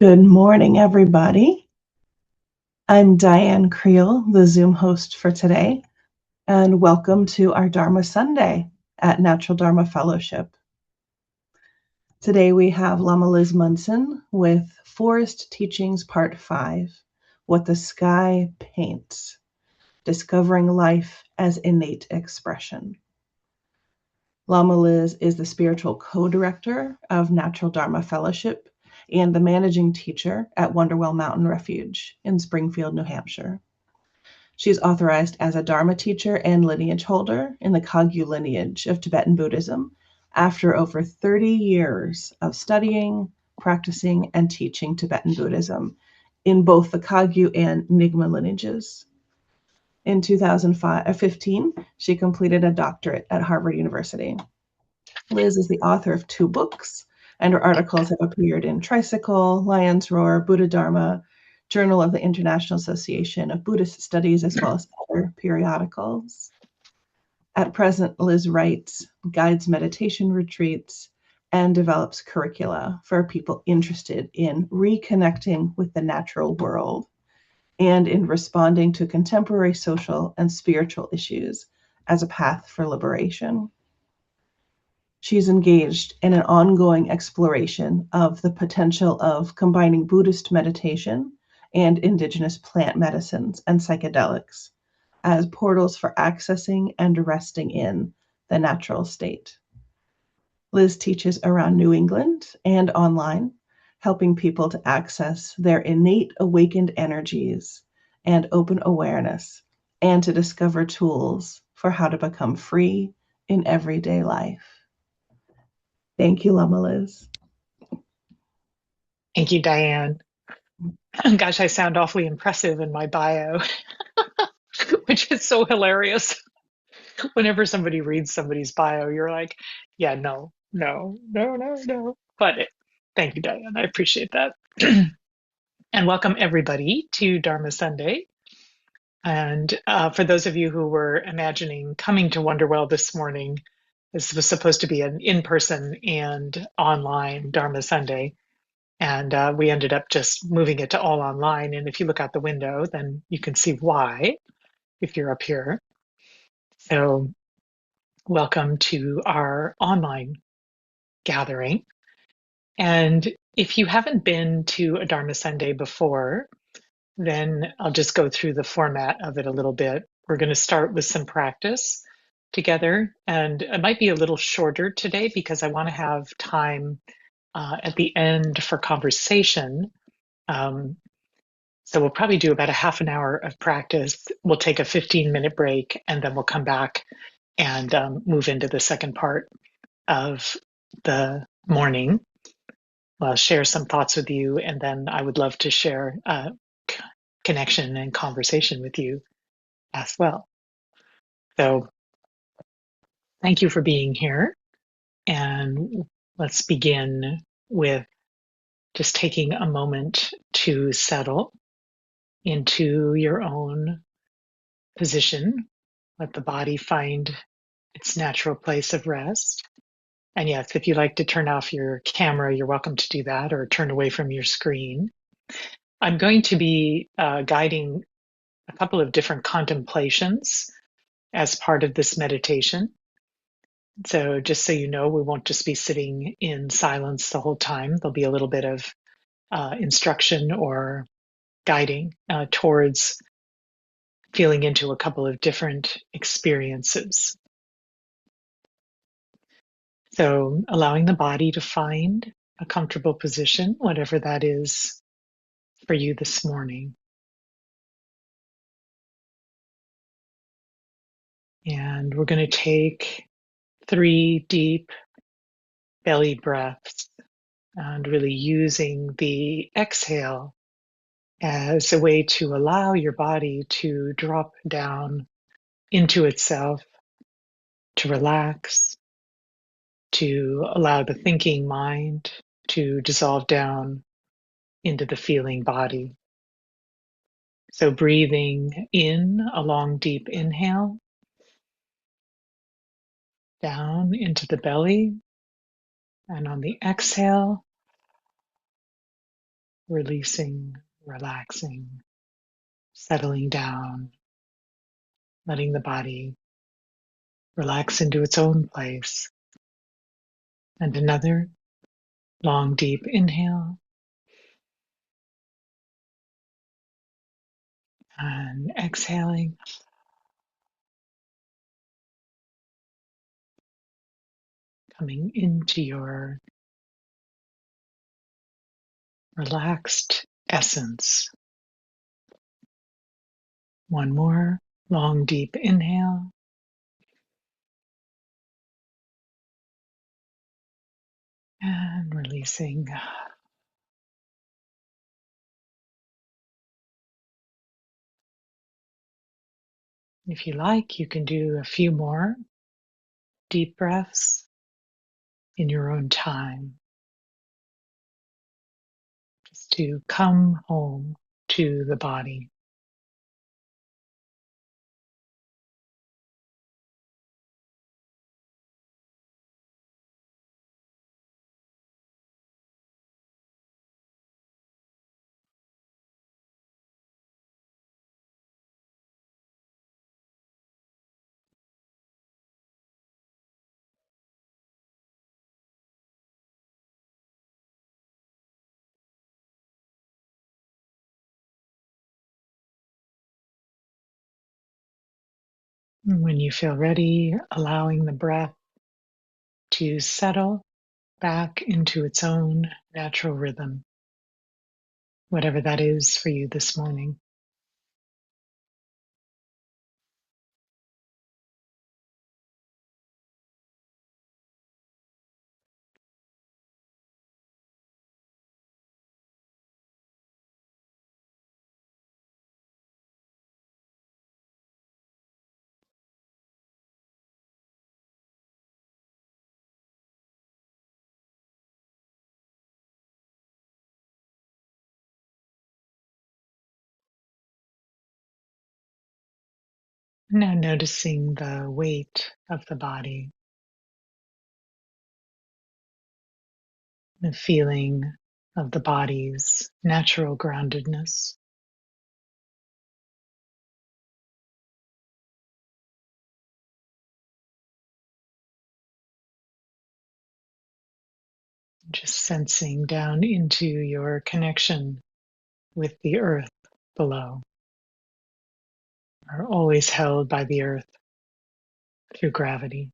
Good morning, everybody. I'm Diane Creel, the Zoom host for today, and welcome to our Dharma Sunday at Natural Dharma Fellowship. Today we have Lama Liz Munson with Forest Teachings Part 5, What the Sky Paints, Discovering Life as Innate Expression. Lama Liz is the spiritual co-director of Natural Dharma Fellowship and the managing teacher at Wonderwell Mountain Refuge in Springfield, New Hampshire. She's authorized as a Dharma teacher and lineage holder in the Kagyu lineage of Tibetan Buddhism after over 30 years of studying, practicing, and teaching Tibetan Buddhism in both the Kagyu and Nyingma lineages. In 2015, she completed a doctorate at Harvard University. Liz is the author of 2 books, and her articles have appeared in Tricycle, Lion's Roar, Buddha Dharma, Journal of the International Association of Buddhist Studies, as well as other periodicals. At present, Liz writes, guides meditation retreats, and develops curricula for people interested in reconnecting with the natural world and in responding to contemporary social and spiritual issues as a path for liberation. She's engaged in an ongoing exploration of the potential of combining Buddhist meditation and indigenous plant medicines and psychedelics as portals for accessing and resting in the natural state. Liz teaches around New England and online, helping people to access their innate awakened energies and open awareness, and to discover tools for how to become free in everyday life. Thank you, Lama Liz. Thank you, Diane. Gosh, I sound awfully impressive in my bio, which is so hilarious. Whenever somebody reads somebody's bio, you're like, yeah, no, no, no, no, no. Thank you, Diane. I appreciate that. And welcome everybody to Dharma Sunday. And for those of you who were imagining coming to Wonderwell this morning, this was supposed to be an in-person and online Dharma Sunday. And we ended up just moving it to all online. And if you look out the window, then you can see why if you're up here. So welcome to our online gathering. And if you haven't been to a Dharma Sunday before, then I'll just go through the format of it a little bit. We're going to start with some practice together. And it might be a little shorter today because I want to have time at the end for conversation. So we'll probably do about a half an hour of practice. We'll take a 15-minute break, and then we'll come back and move into the second part of the morning. I'll share some thoughts with you, and then I would love to share connection and conversation with you as well. So thank you for being here, and let's begin with just taking a moment to settle into your own position. Let the body find its natural place of rest. And yes, if you like to turn off your camera, you're welcome to do that, or turn away from your screen. I'm going to be guiding a couple of different contemplations as part of this meditation. So just so you know, we won't just be sitting in silence the whole time. There'll be a little bit of instruction or guiding towards feeling into a couple of different experiences. So allowing the body to find a comfortable position, whatever that is for you this morning. And we're going to take 3 deep belly breaths and really using the exhale as a way to allow your body to drop down into itself, to relax, to allow the thinking mind to dissolve down into the feeling body. So breathing in a long, deep inhale, down into the belly, and on the exhale, releasing, relaxing, settling down, letting the body relax into its own place. And another long, deep inhale, and exhaling, coming into your relaxed essence. One more long, deep inhale, and releasing. If you like, you can do a few more deep breaths in your own time, just to come home to the body. And when you feel ready, allowing the breath to settle back into its own natural rhythm, whatever that is for you this morning. Now noticing the weight of the body, the feeling of the body's natural groundedness. Just sensing down into your connection with the earth below, are always held by the earth through gravity.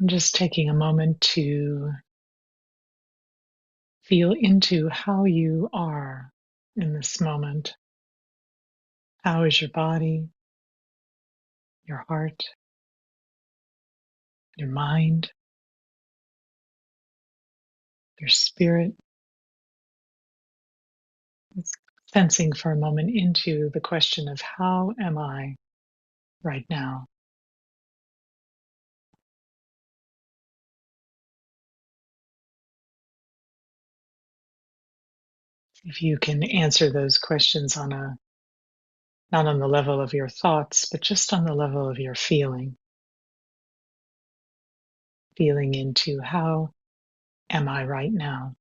I'm just taking a moment to feel into how you are in this moment. How is your body, your heart, your mind, your spirit? It's sensing for a moment into the question of how am I right now? If you can answer those questions on a not on the level of your thoughts, but just on the level of your feeling into how am I right now?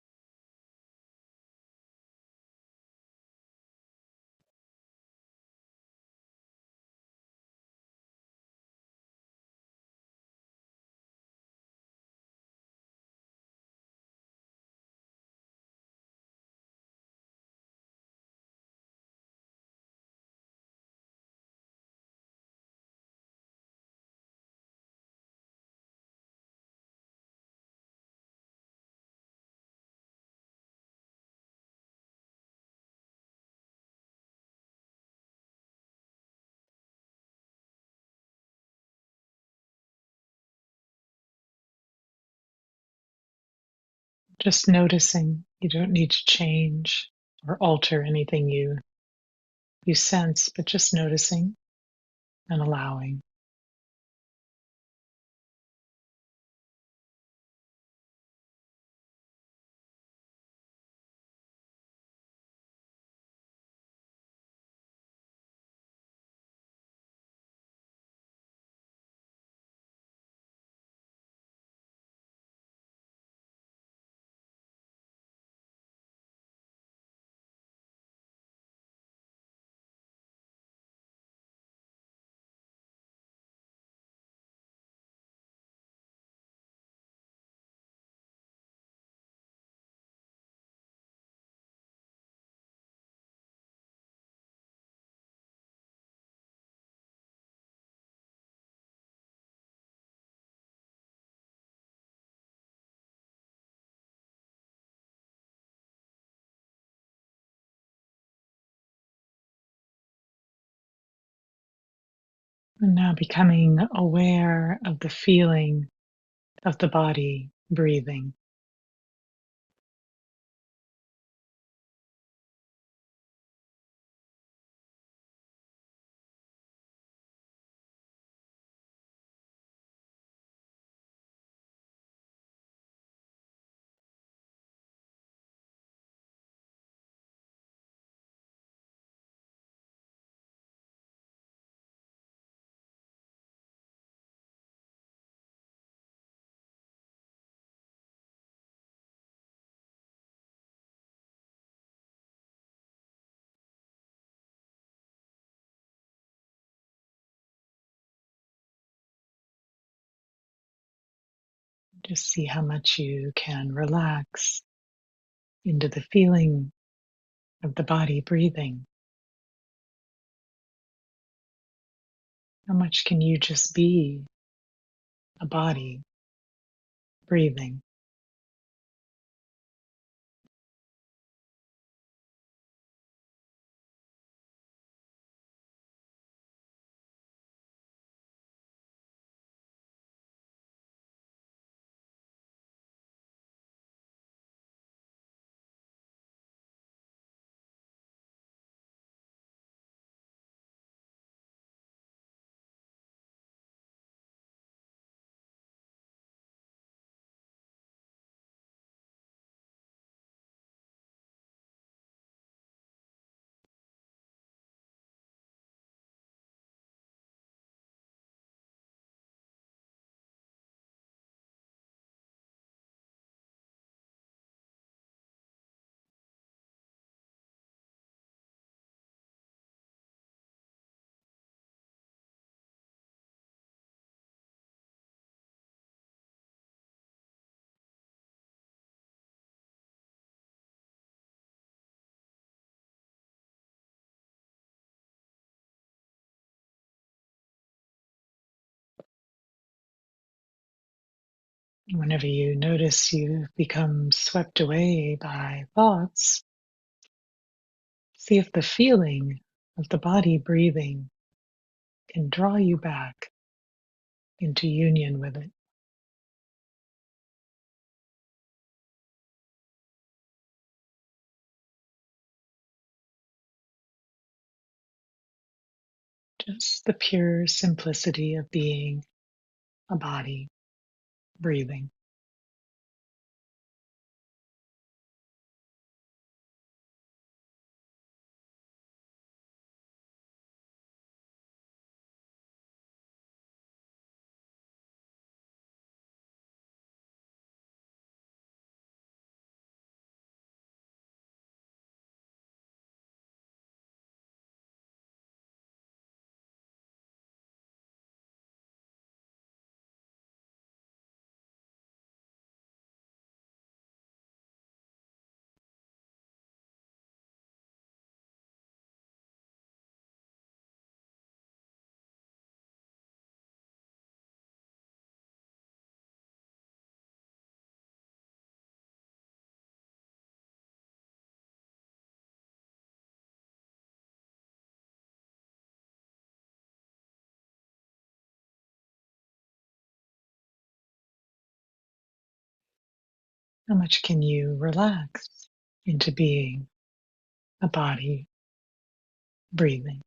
Just noticing. You don't need to change or alter anything you you sense, but just noticing and allowing. And now becoming aware of the feeling of the body breathing. Just see how much you can relax into the feeling of the body breathing. How much can you just be a body breathing? Whenever you notice you become swept away by thoughts, see if the feeling of the body breathing can draw you back into union with it. Just the pure simplicity of being a body breathing. How much can you relax into being a body breathing.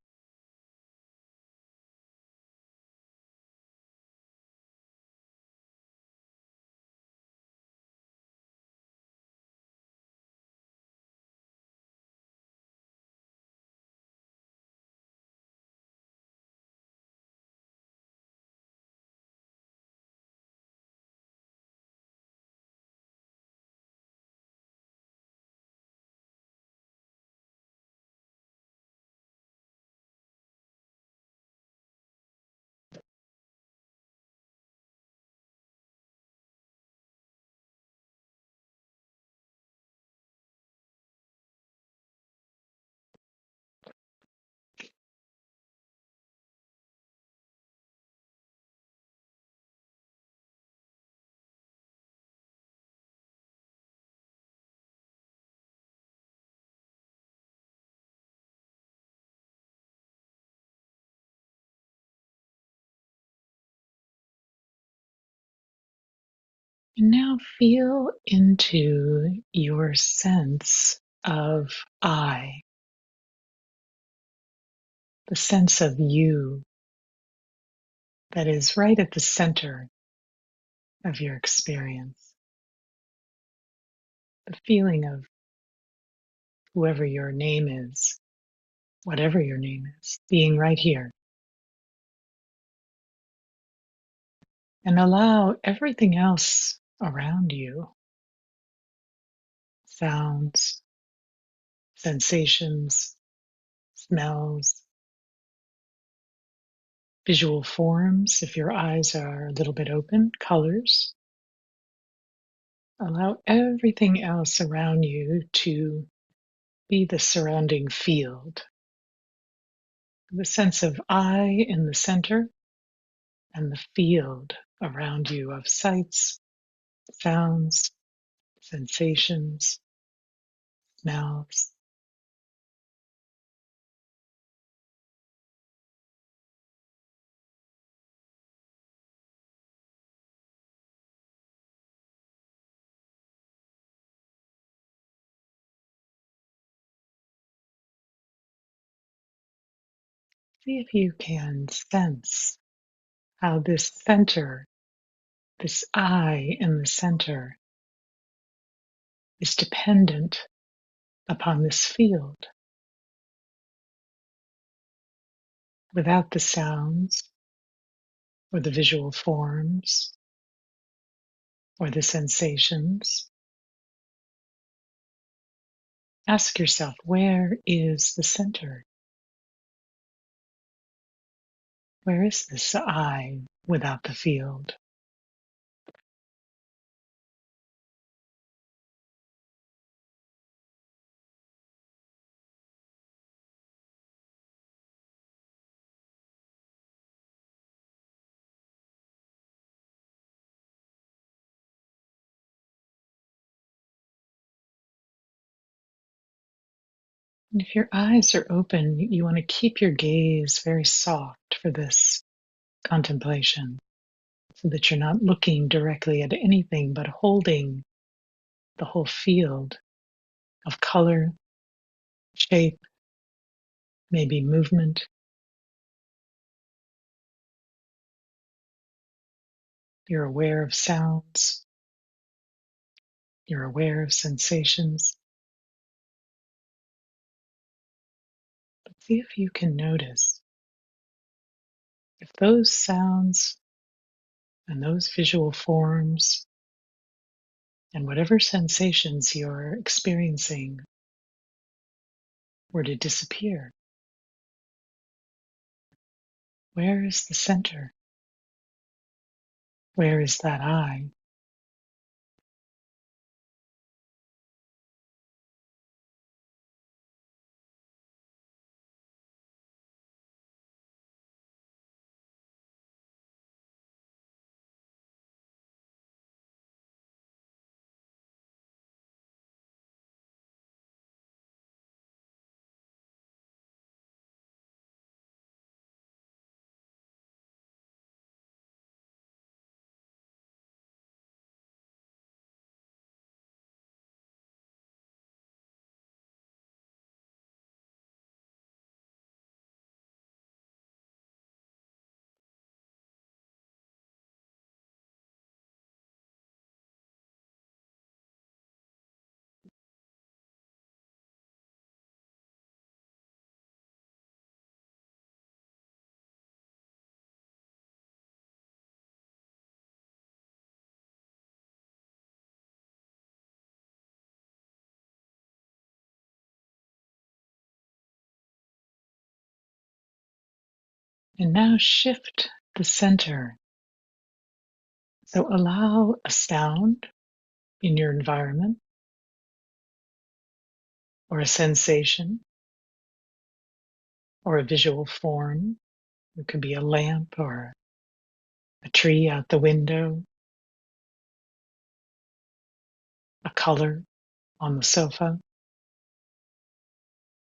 And now feel into your sense of I, the sense of you that is right at the center of your experience. The feeling of whoever your name is, whatever your name is, being right here. And allow everything else around you, sounds, sensations, smells, visual forms, if your eyes are a little bit open, colors. Allow everything else around you to be the surrounding field. The sense of I in the center and the field around you of sights, sounds, sensations, smells. See if you can sense how this center, this I in the center, is dependent upon this field. Without the sounds or the visual forms or the sensations, ask yourself, where is the center? Where is this I without the field? And if your eyes are open, you want to keep your gaze very soft for this contemplation so that you're not looking directly at anything but holding the whole field of color, shape, maybe movement. You're aware of sounds. You're aware of sensations. But see if you can notice if those sounds and those visual forms and whatever sensations you're experiencing were to disappear. Where is the center? Where is that I? And now shift the center. So allow a sound in your environment or a sensation or a visual form. It could be a lamp or a tree out the window, a color on the sofa.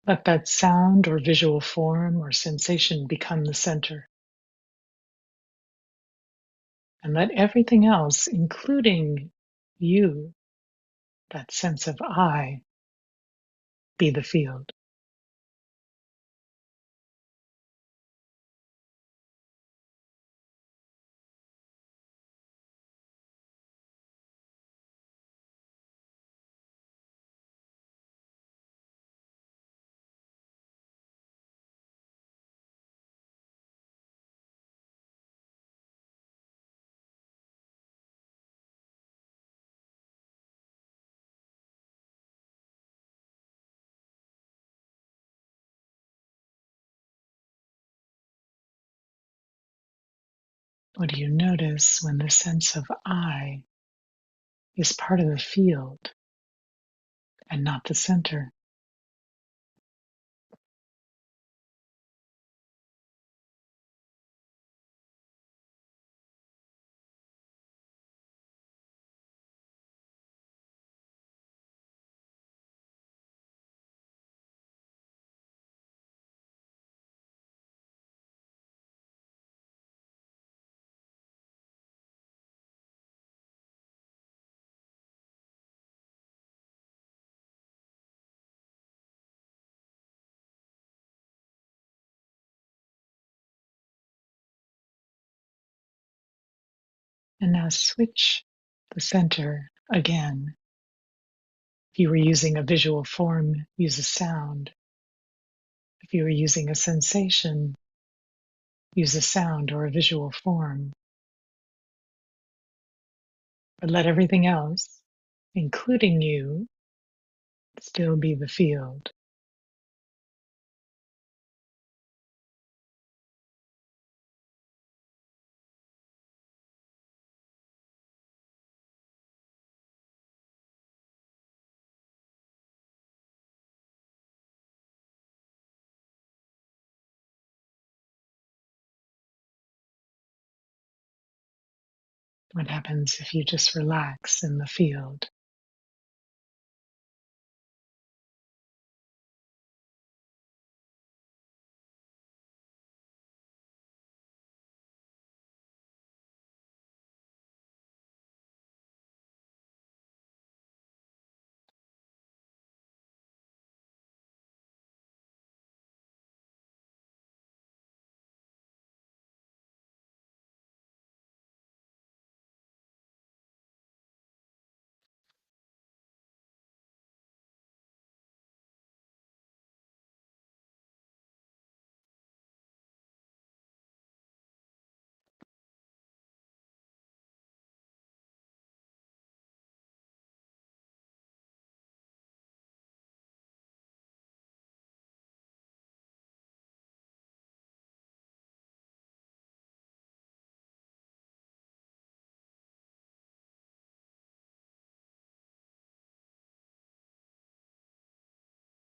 Let that sound or visual form or sensation become the center. And let everything else, including you, that sense of I, be the field. What do you notice when the sense of I is part of the field and not the center? And now switch the center again. If you were using a visual form, use a sound. If you were using a sensation, use a sound or a visual form. But let everything else, including you, still be the field. What happens if you just relax in the field?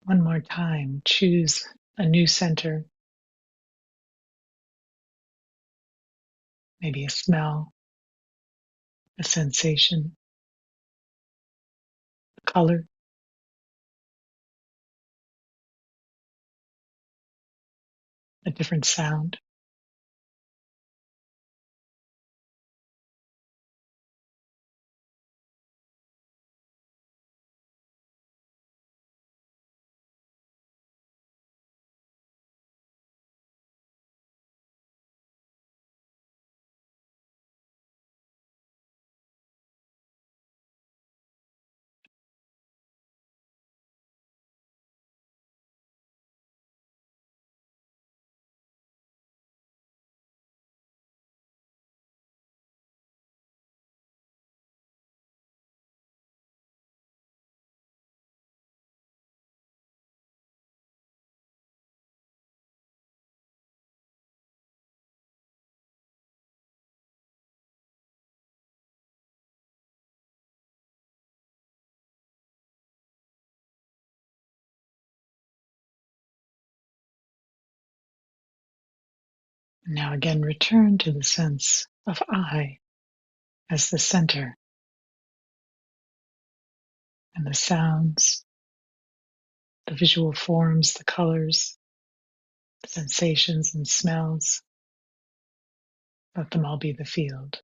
One more time, choose a new center, maybe a smell, a sensation, a color, a different sound. Now again, return to the sense of I as the center, and the sounds, the visual forms, the colors, the sensations and smells. Let them all be the field.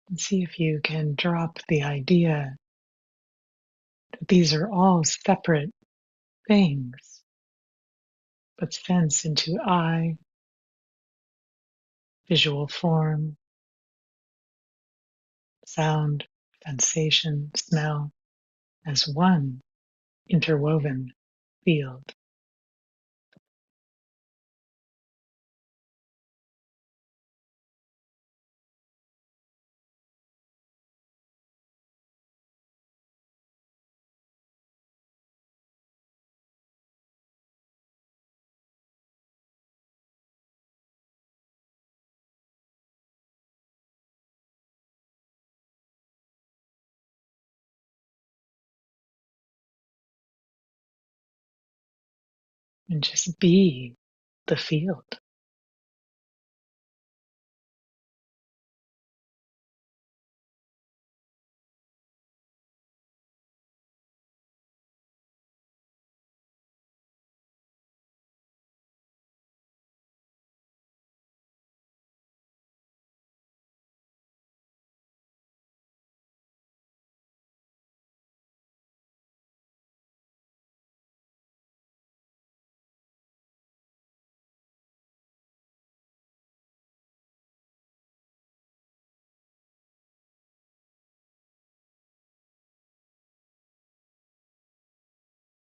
And see if you can drop the idea that these are all separate things, but sense into I, visual form, sound, sensation, smell, as one interwoven field. And just be the field.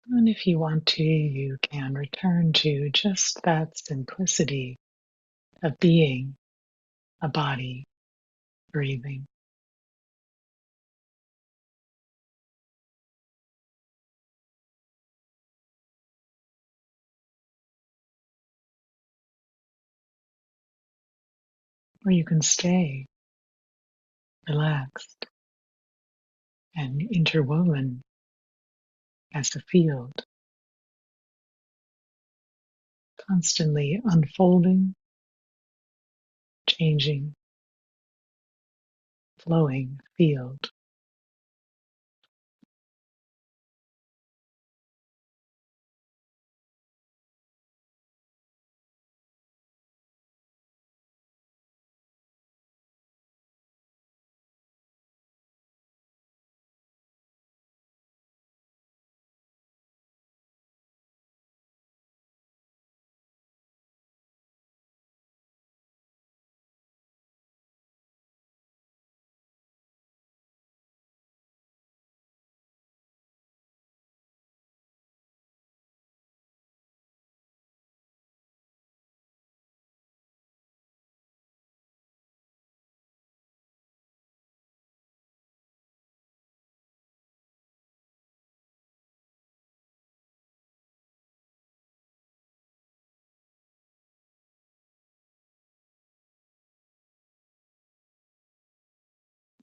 And if you want to, you can return to just that simplicity of being a body, breathing. Or you can stay relaxed and interwoven as a field, constantly unfolding, changing, flowing field.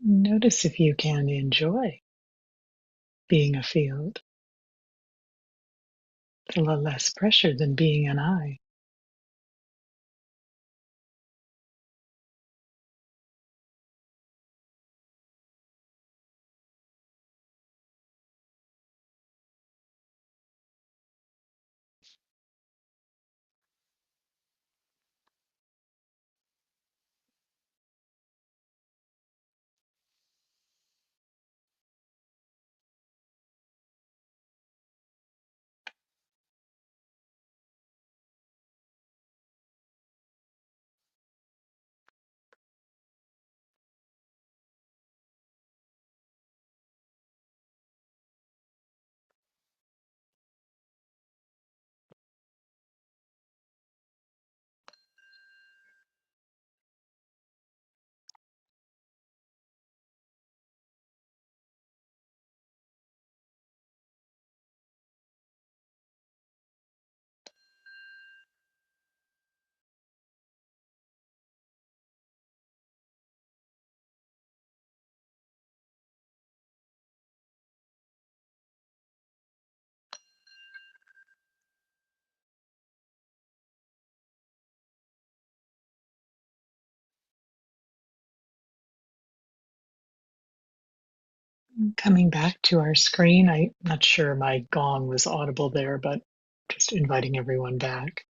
Notice if you can enjoy being a field. Feel a less pressure than being an I. Coming back to our screen, I'm not sure my gong was audible there, but just inviting everyone back.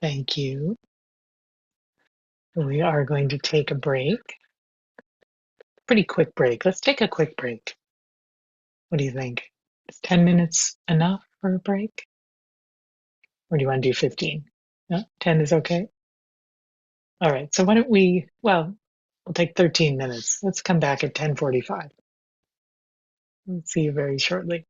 Thank you. We are going to take a break. Pretty quick break. Let's take a quick break. What do you think? Is 10 minutes enough for a break? Or do you want to do 15? No, 10 is okay? All right. So why don't we'll take 13 minutes. Let's come back at 10:45. We'll see you very shortly.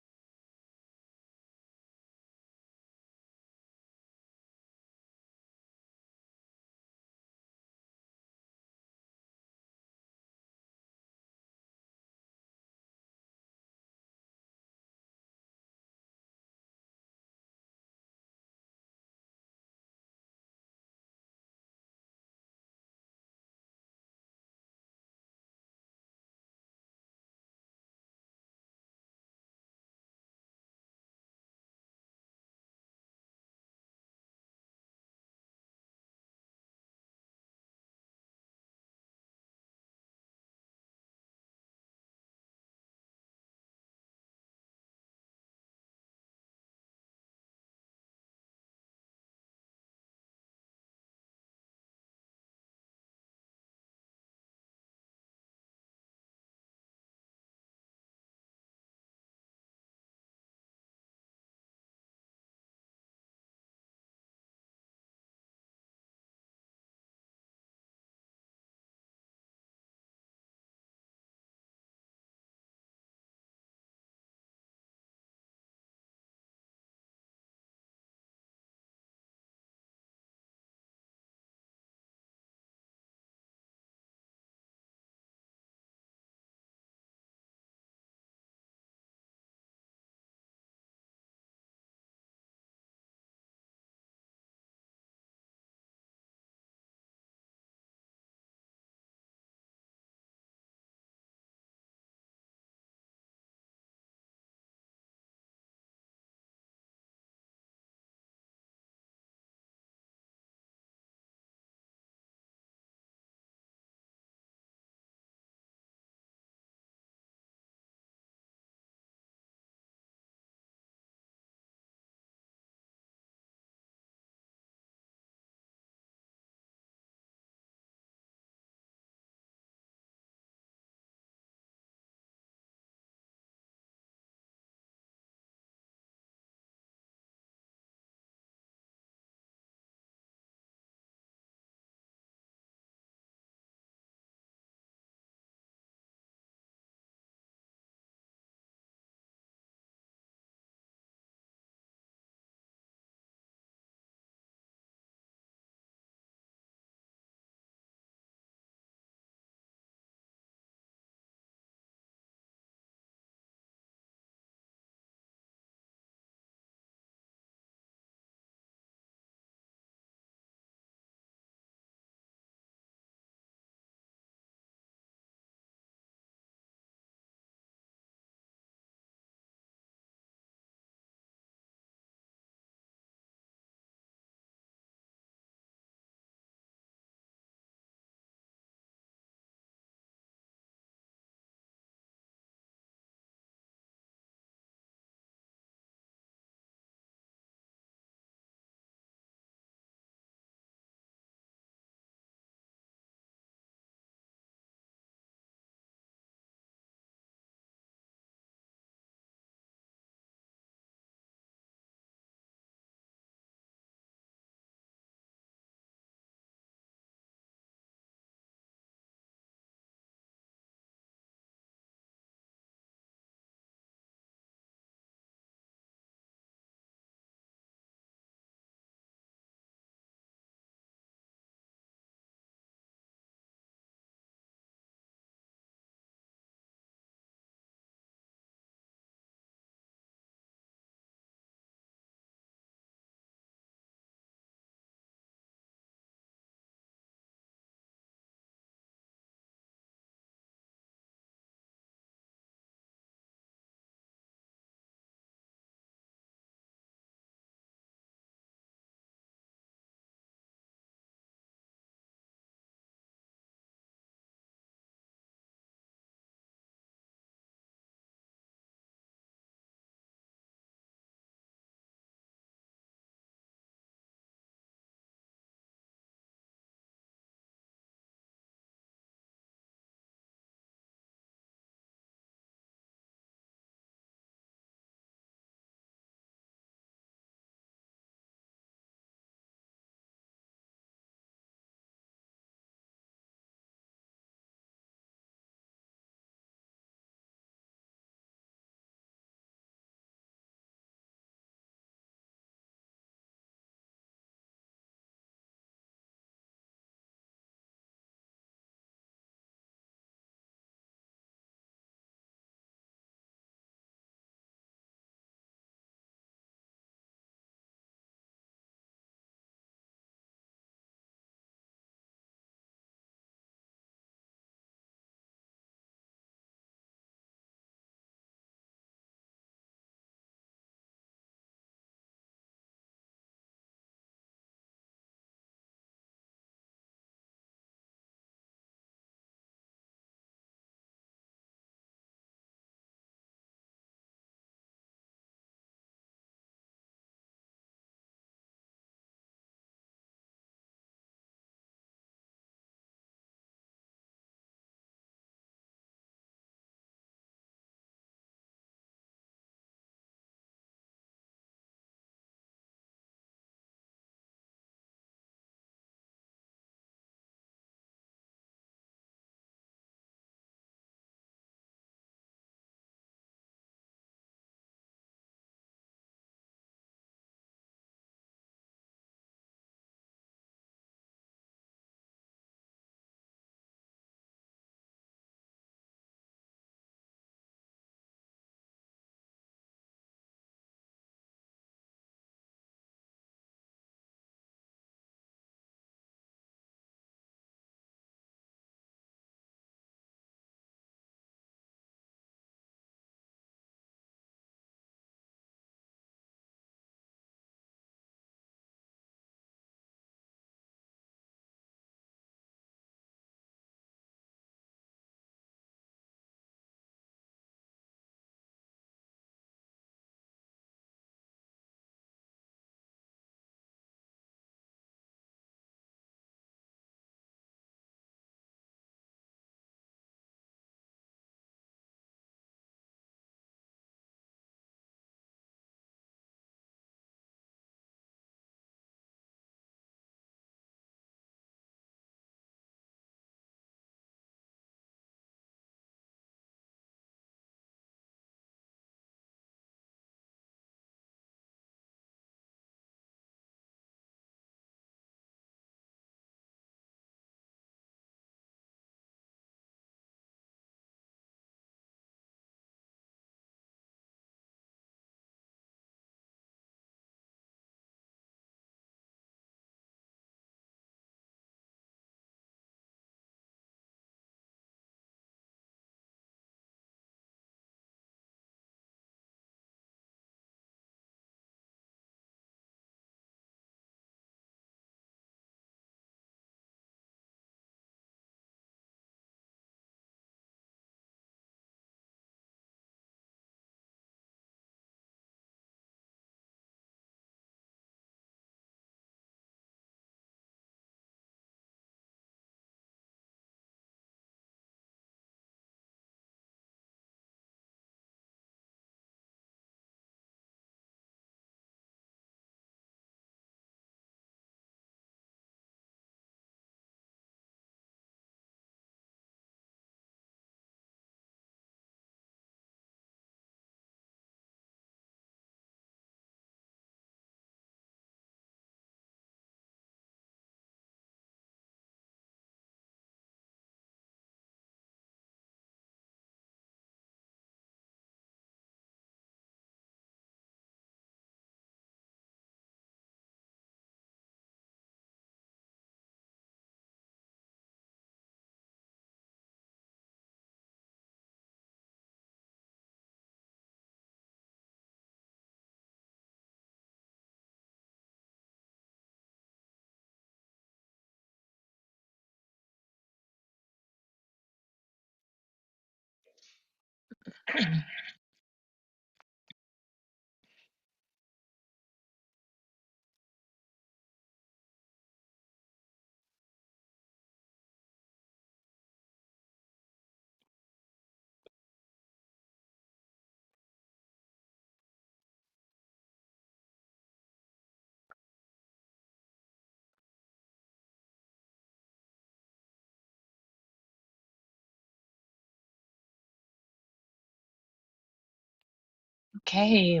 Okay,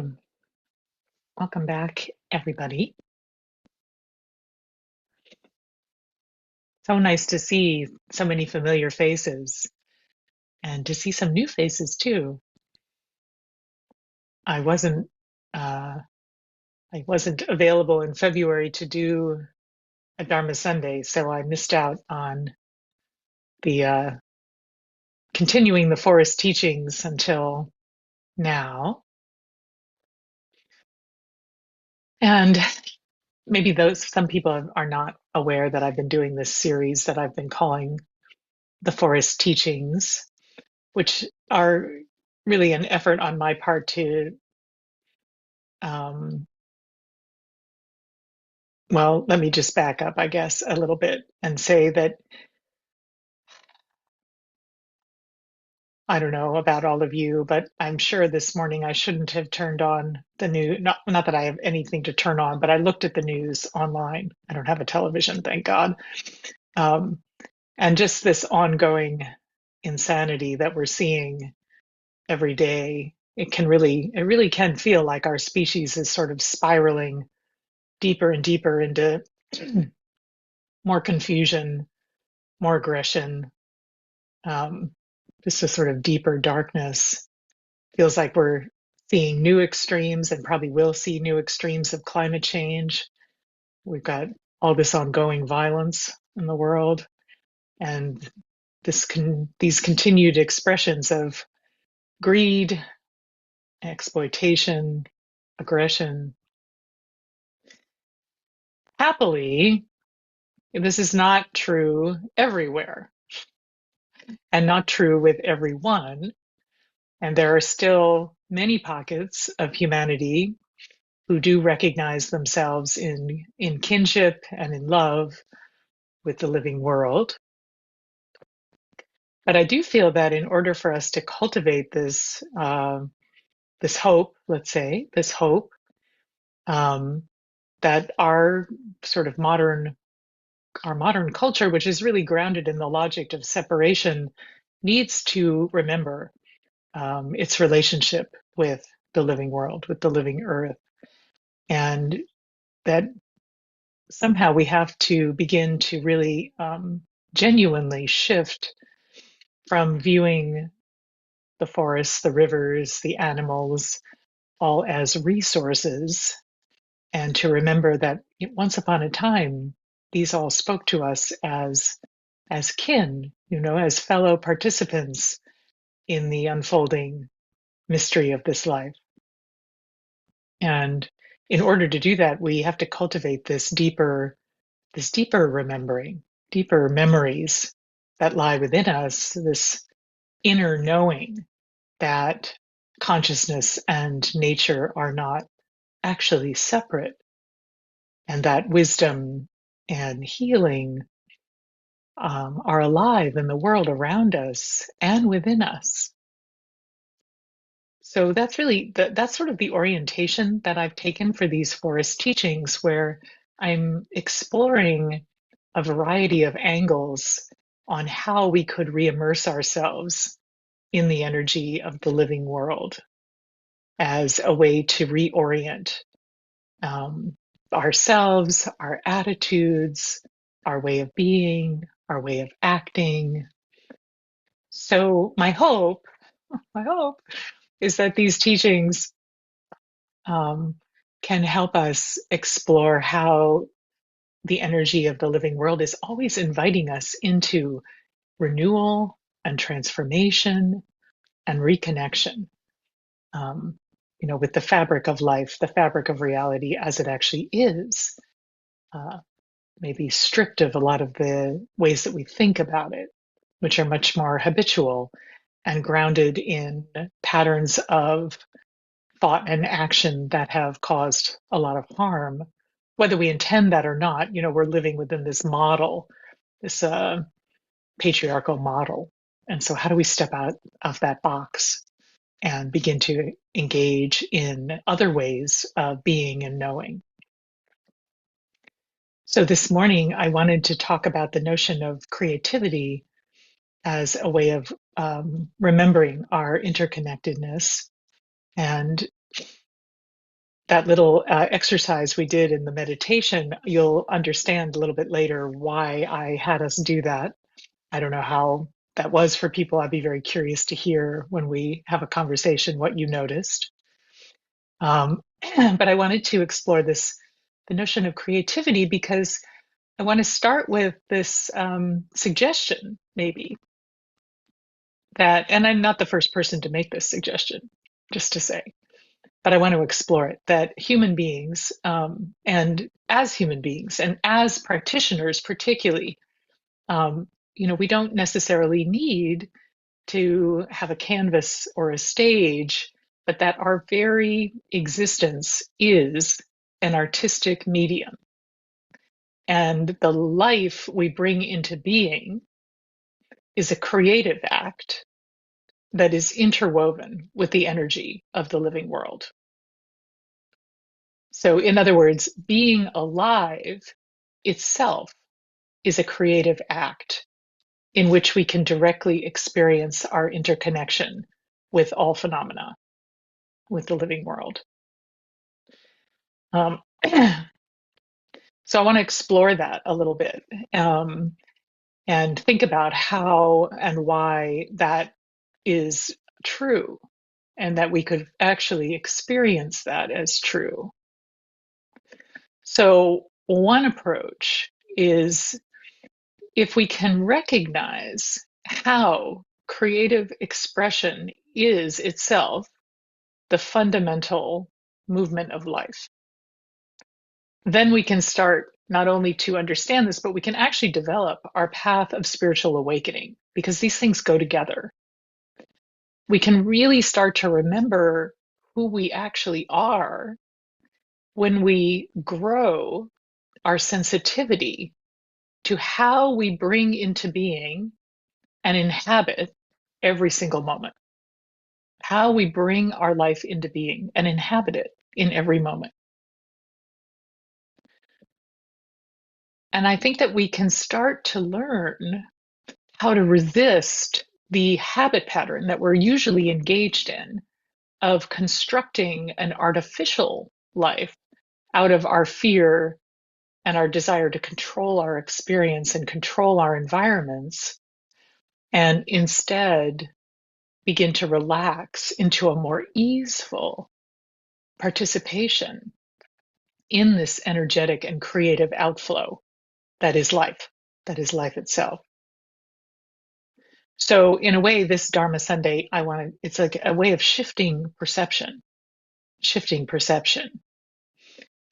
welcome back, everybody. So nice to see so many familiar faces and to see some new faces too. I wasn't uh, I wasn't available in February to do a Dharma Sunday, so I missed out on the continuing the forest teachings until now. And maybe some people are not aware that I've been doing this series that I've been calling the forest teachings, which are really an effort on my part to um, well, let me just back up, I guess, a little bit and say that I don't know about all of you, but I'm sure this morning I shouldn't have turned on the news. Not that I have anything to turn on, but I looked at the news online. I don't have a television, thank God. Um, and just this ongoing insanity that we're seeing every day, it really can feel like our species is sort of spiraling deeper and deeper into more confusion, more aggression, um, just a sort of deeper darkness. Feels like we're seeing new extremes and probably will see new extremes of climate change. We've got all this ongoing violence in the world and these continued expressions of greed, exploitation, aggression. Happily, this is not true everywhere and not true with everyone. And there are still many pockets of humanity who do recognize themselves in kinship and in love with the living world. But I do feel that in order for us to cultivate this hope, let's say, this hope, um, that sort of our modern culture, which is really grounded in the logic of separation, needs to remember its relationship with the living world, with the living earth, and that somehow we have to begin to really genuinely shift from viewing the forests, the rivers, the animals, all as resources, and to remember that once upon a time, these all spoke to us as kin, as fellow participants in the unfolding mystery of this life. And in order to do that, we have to cultivate this deeper remembering, deeper memories that lie within us, this inner knowing that consciousness and nature are not actually separate, and that wisdom and healing are alive in the world around us and within us. So that's sort of the orientation that I've taken for these forest teachings, where I'm exploring a variety of angles on how we could reimmerse ourselves in the energy of the living world as a way to reorient um, ourselves, our attitudes, our way of being, our way of acting. So my hope is that these teachings um, can help us explore how the energy of the living world is always inviting us into renewal and transformation and reconnection, um, with the fabric of life, the fabric of reality as it actually is, uh, maybe stripped of a lot of the ways that we think about it, which are much more habitual and grounded in patterns of thought and action that have caused a lot of harm, whether we intend that or not. We're living within this model, this patriarchal model. And so, how do we step out of that box and begin to engage in other ways of being and knowing? So, this morning, I wanted to talk about the notion of creativity as a way of remembering our interconnectedness. And that little exercise we did in the meditation, you'll understand a little bit later why I had us do that. I don't know how that was for people. I'd be very curious to hear when we have a conversation what you noticed. But I wanted to explore the notion of creativity, because I want to start with this suggestion, maybe, and I'm not the first person to make this suggestion, just to say, but I want to explore it, that human beings, and as human beings and as practitioners particularly, we don't necessarily need to have a canvas or a stage, but that our very existence is an artistic medium. And the life we bring into being is a creative act that is interwoven with the energy of the living world. So, in other words, being alive itself is a creative act in which we can directly experience our interconnection with all phenomena, with the living world. Um, so, I want to explore that a little bit, and think about how and why that is true, and that we could actually experience that as true. So, one approach is, if we can recognize how creative expression is itself the fundamental movement of life, then we can start not only to understand this, but we can actually develop our path of spiritual awakening, because these things go together. We can really start to remember who we actually are when we grow our sensitivity to how we bring into being and inhabit every single moment, how we bring our life into being and inhabit it in every moment. And I think that we can start to learn how to resist the habit pattern that we're usually engaged in of constructing an artificial life out of our fear and our desire to control our experience and control our environments, and instead begin to relax into a more easeful participation in this energetic and creative outflow that is life itself. So, in a way, this Dharma Sunday, it's like a way of shifting perception.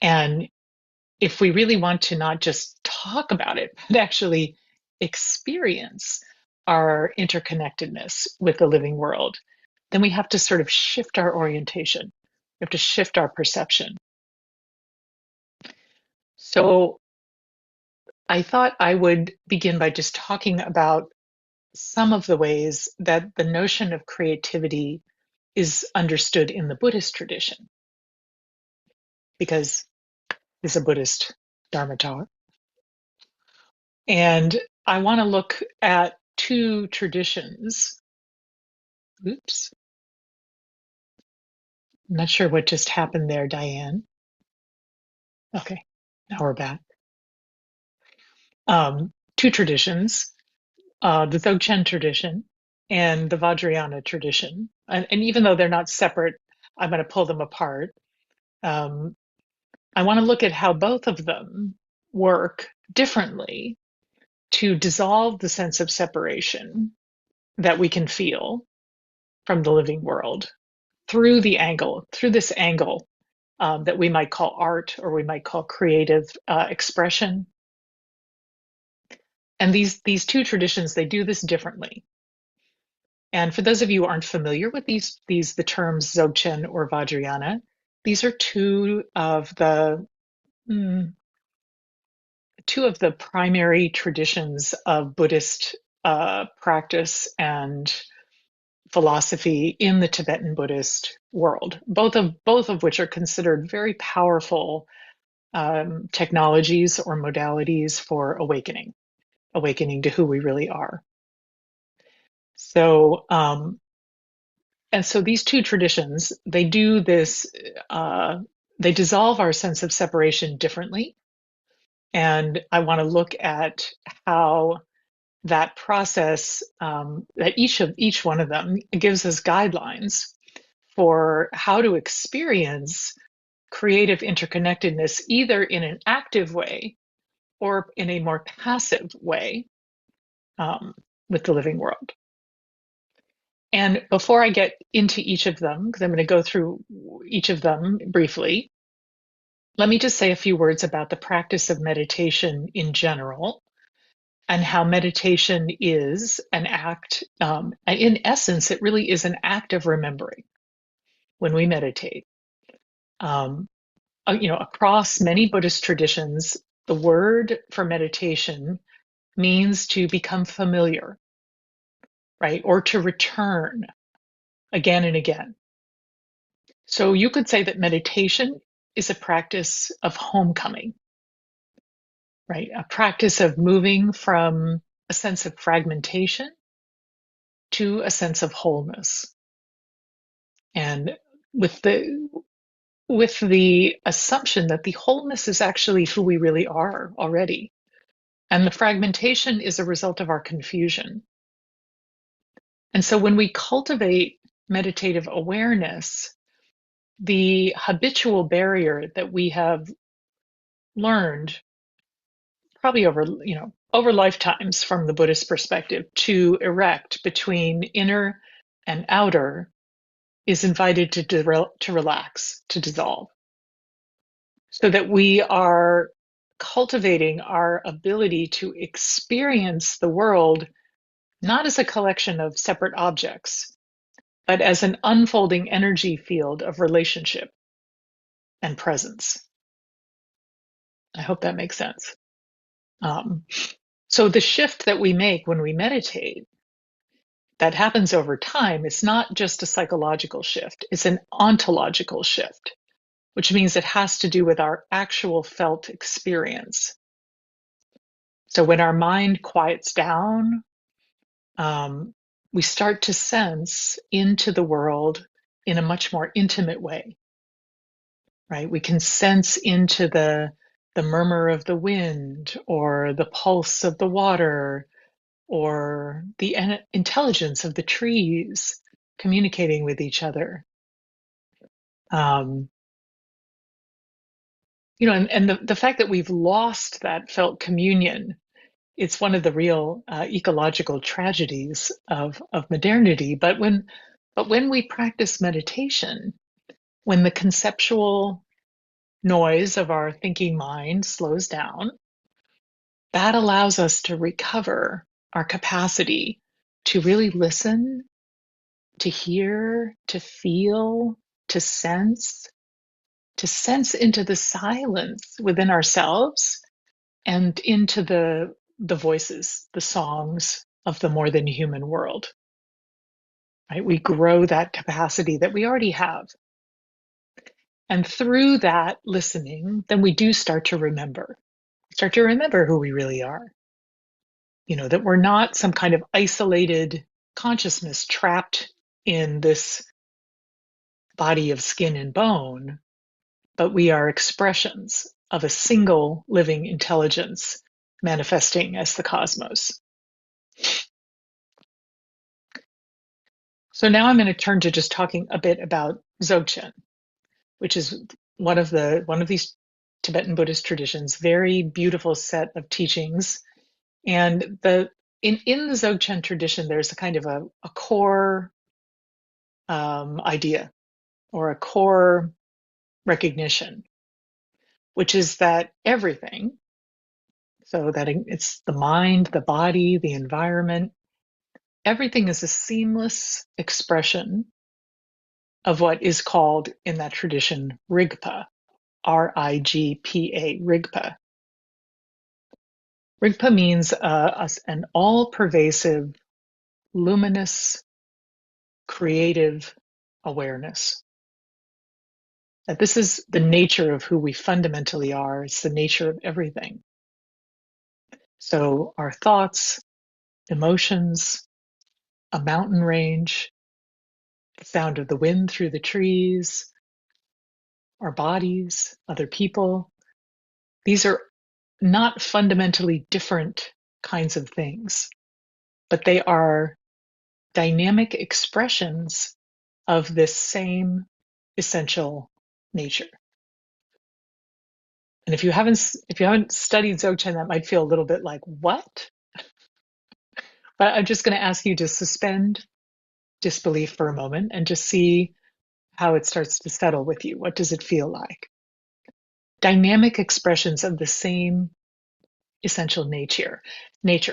And if we really want to not just talk about it, but actually experience our interconnectedness with the living world, then we have to sort of shift our orientation. We have to shift our perception. So I thought I would begin by just talking about some of the ways that the notion of creativity is understood in the Buddhist tradition, because it's a Buddhist Dharma talk. And I want to look at two traditions. Oops. I'm not sure what just happened there, Diane. Okay, now we're back. Two traditions, the Dzogchen tradition and the Vajrayana tradition. And even though they're not separate, I'm going to pull them apart. I want to look at how both of them work differently to dissolve the sense of separation that we can feel from the living world through this angle that we might call art, or we might call creative expression. And these two traditions, they do this differently. And for those of you who aren't familiar with the terms Dzogchen or Vajrayana, these are mm, two of the primary traditions of Buddhist practice and philosophy in the Tibetan Buddhist world. Both of which are considered very powerful technologies or modalities for awakening to who we really are. So, and so these two traditions, they do this, they dissolve our sense of separation differently. And I want to look at how that process, that each one of them gives us guidelines for how to experience creative interconnectedness, either in an active way or in a more passive way um, with the living world. And before I get into each of them, because I'm going to go through each of them briefly, let me just say a few words about the practice of meditation in general and how meditation is an act. In essence, it really is an act of remembering when we meditate. Across many Buddhist traditions, the word for meditation means to become familiar, right? Or to return again and again. So you could say that meditation is a practice of homecoming, right? A practice of moving from a sense of fragmentation to a sense of wholeness. And with the assumption that the wholeness is actually who we really are already. And the fragmentation is a result of our confusion. And so when we cultivate meditative awareness, the habitual barrier that we have learned probably over lifetimes from the Buddhist perspective to erect between inner and outer is invited to relax, to dissolve, so that we are cultivating our ability to experience the world not as a collection of separate objects, but as an unfolding energy field of relationship and presence. I hope that makes sense. Um, so the shift that we make when we meditate that happens over time, it's not just a psychological shift, it's an ontological shift, which means it has to do with our actual felt experience. So when our mind quiets down, um, we start to sense into the world in a much more intimate way, right? We can sense into the murmur of the wind or the pulse of the water or the intelligence of the trees communicating with each other. Um, and the fact that we've lost that felt communion, it's one of the real ecological tragedies of modernity. But when we practice meditation, when the conceptual noise of our thinking mind slows down, that allows us to recover our capacity to really listen, to hear, to feel, to sense into the silence within ourselves and into the voices, the songs of the more than human world. Right? We grow that capacity that we already have. And through that listening, then we do start to remember who we really are. That we're not some kind of isolated consciousness trapped in this body of skin and bone, but we are expressions of a single living intelligence manifesting as the cosmos. So now I'm going to turn to just talking a bit about Dzogchen, which is one of these Tibetan Buddhist traditions, very beautiful set of teachings. And in the Dzogchen tradition, there's a kind of a core idea or a core recognition, which is that everything, so that it's the mind, the body, the environment, everything is a seamless expression of what is called in that tradition Rigpa, Rigpa, Rigpa. Rigpa means an all-pervasive, luminous, creative awareness. That this is the nature of who we fundamentally are. It's the nature of everything. So our thoughts, emotions, a mountain range, the sound of the wind through the trees, our bodies, other people, these are not fundamentally different kinds of things, but they are dynamic expressions of this same essential nature. And if you haven't studied Dzogchen, that might feel a little bit like, what? But I'm just going to ask you to suspend disbelief for a moment and just see how it starts to settle with you. What does it feel like? Dynamic expressions of the same essential nature.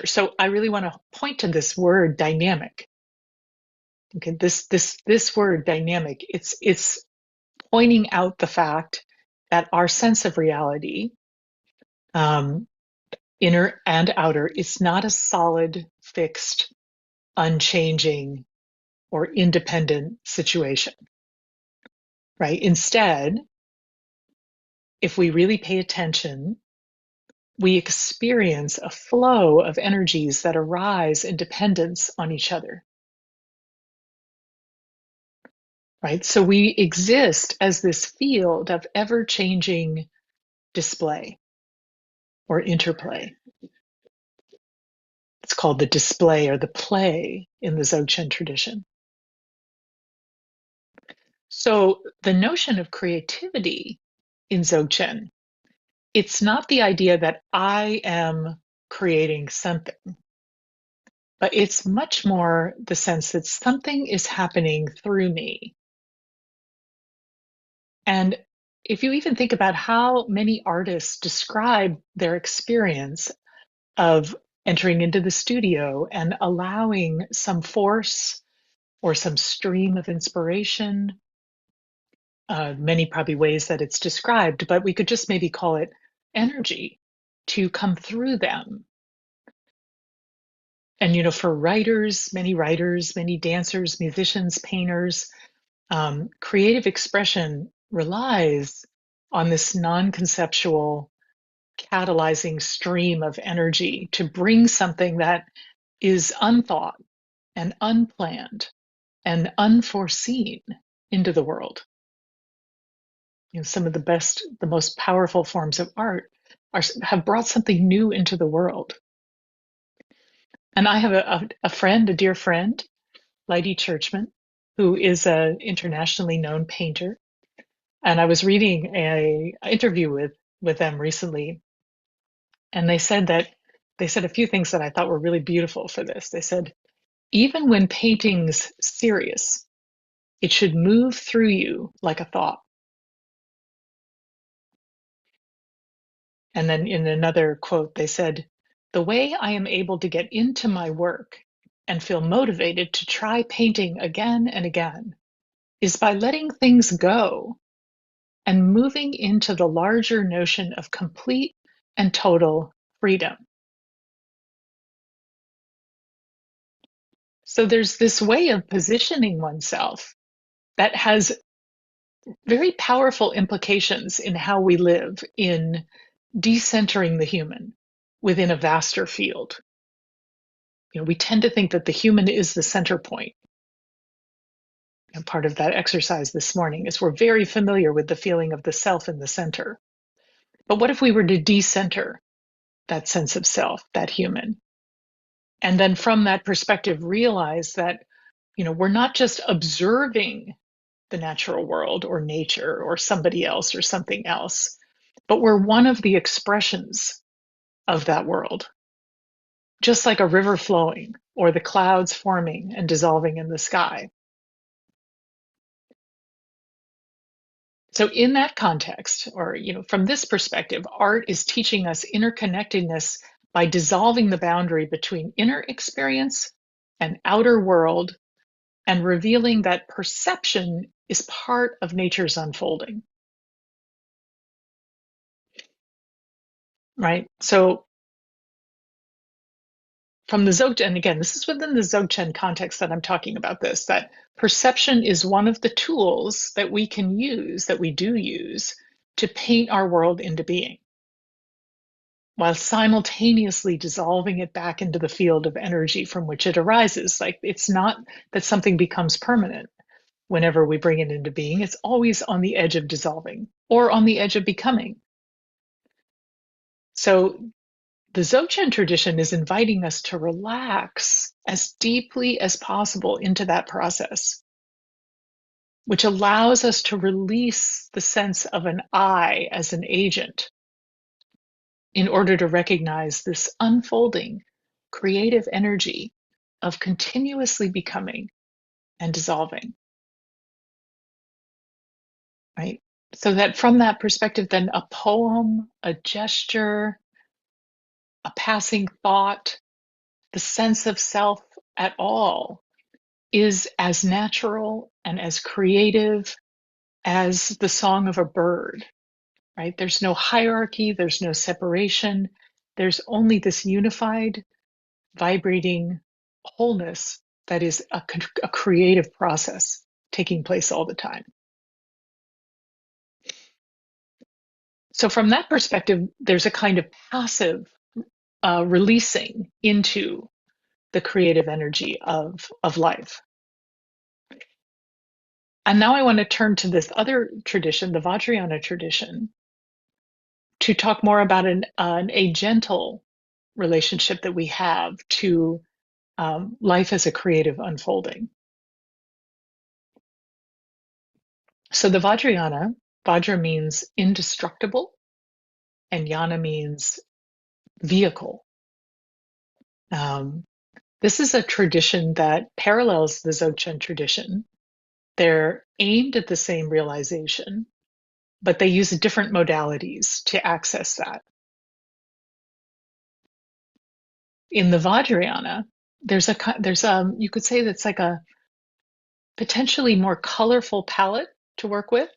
So I really want to point to this word dynamic. Okay, this word dynamic, it's pointing out the fact that our sense of reality, inner and outer, is not a solid, fixed, unchanging, or independent situation, right? Instead, if we really pay attention, we experience a flow of energies that arise in dependence on each other, right? So we exist as this field of ever-changing display or interplay. It's called the display or the play in the Dzogchen tradition. So the notion of creativity in Dzogchen, it's not the idea that I am creating something, but it's much more the sense that something is happening through me. And if you even think about how many artists describe their experience of entering into the studio and allowing some force or some stream of inspiration, many probably ways that it's described, but we could just maybe call it energy to come through them. And, for writers, many dancers, musicians, painters, creative expression relies on this non-conceptual catalyzing stream of energy to bring something that is unthought and unplanned and unforeseen into the world. Some of the best, the most powerful forms of art have brought something new into the world. And I have a friend, a dear friend, Leidy Churchman, who is an internationally known painter. And I was reading an interview with them recently, and they said a few things that I thought were really beautiful for this. They said, even when painting's serious, it should move through you like a thought. And then in another quote, they said, the way I am able to get into my work and feel motivated to try painting again and again is by letting things go and moving into the larger notion of complete and total freedom. So there's this way of positioning oneself that has very powerful implications in how we live, in decentering the human within a vaster field. We tend to think that the human is the center point. And part of that exercise this morning is we're very familiar with the feeling of the self in the center. But what if we were to decenter that sense of self, that human? And then from that perspective, realize that, we're not just observing the natural world or nature or somebody else or something else, but we're one of the expressions of that world. Just like a river flowing or the clouds forming and dissolving in the sky. So in that context, or from this perspective, art is teaching us interconnectedness by dissolving the boundary between inner experience an outer world, and revealing that perception is part of nature's unfolding, right? So from the Dzogchen, and again, this is within the Dzogchen context that I'm talking about this, that perception is one of the tools that we can use, that we do use, to paint our world into being, while simultaneously dissolving it back into the field of energy from which it arises. Like, it's not that something becomes permanent whenever we bring it into being. It's always on the edge of dissolving or on the edge of becoming. So the Dzogchen tradition is inviting us to relax as deeply as possible into that process, which allows us to release the sense of an I as an agent in order to recognize this unfolding creative energy of continuously becoming and dissolving, right? So that from that perspective, then a poem, a gesture, a passing thought, the sense of self at all is as natural and as creative as the song of a bird, right? There's no hierarchy, there's no separation, there's only this unified, vibrating wholeness that is a creative process taking place all the time. So, from that perspective, there's a kind of passive releasing into the creative energy of life. And now I want to turn to this other tradition, the Vajrayana tradition, to talk more about an agental relationship that we have to life as a creative unfolding. So the Vajrayana, Vajra means indestructible, and Yana means vehicle. This is a tradition that parallels the Dzogchen tradition. They're aimed at the same realization, but they use different modalities to access that. In the Vajrayana, there's you could say that's like a potentially more colorful palette to work with,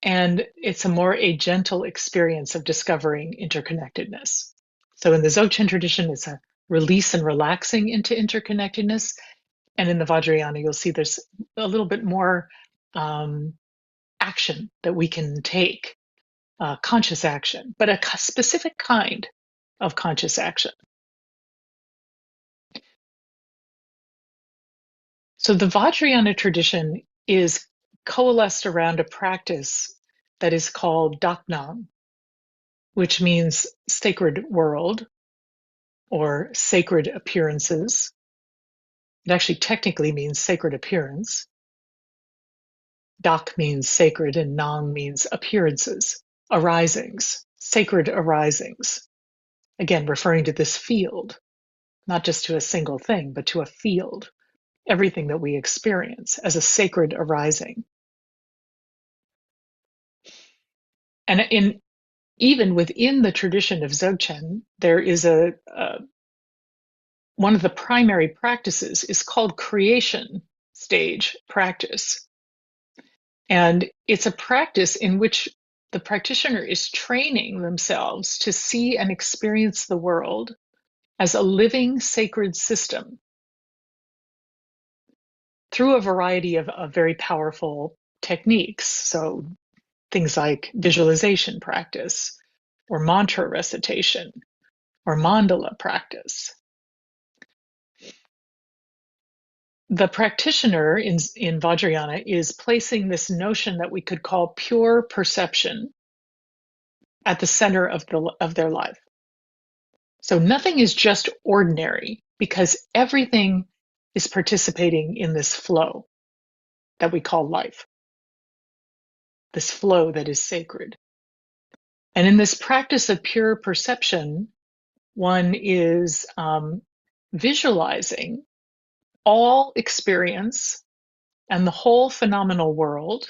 and it's a more a gentle experience of discovering interconnectedness. So in the Dzogchen tradition, it's a release and relaxing into interconnectedness, and in the Vajrayana, you'll see there's a little bit more action that we can take, conscious action, but a specific kind of conscious action. So the Vajrayana tradition is coalesced around a practice that is called Daknam, which means sacred world or sacred appearances. It actually technically means sacred appearance. Dak means sacred and Nang means appearances, arisings, sacred arisings. Again, referring to this field, not just to a single thing, but to a field, everything that we experience as a sacred arising. And even within the tradition of Dzogchen, there is one of the primary practices is called creation stage practice. And it's a practice in which the practitioner is training themselves to see and experience the world as a living sacred system through a variety of very powerful techniques. So things like visualization practice, or mantra recitation, or mandala practice. The practitioner in Vajrayana is placing this notion that we could call pure perception at the center of their life. So nothing is just ordinary because everything is participating in this flow that we call life, this flow that is sacred. And in this practice of pure perception, one is visualizing all experience and the whole phenomenal world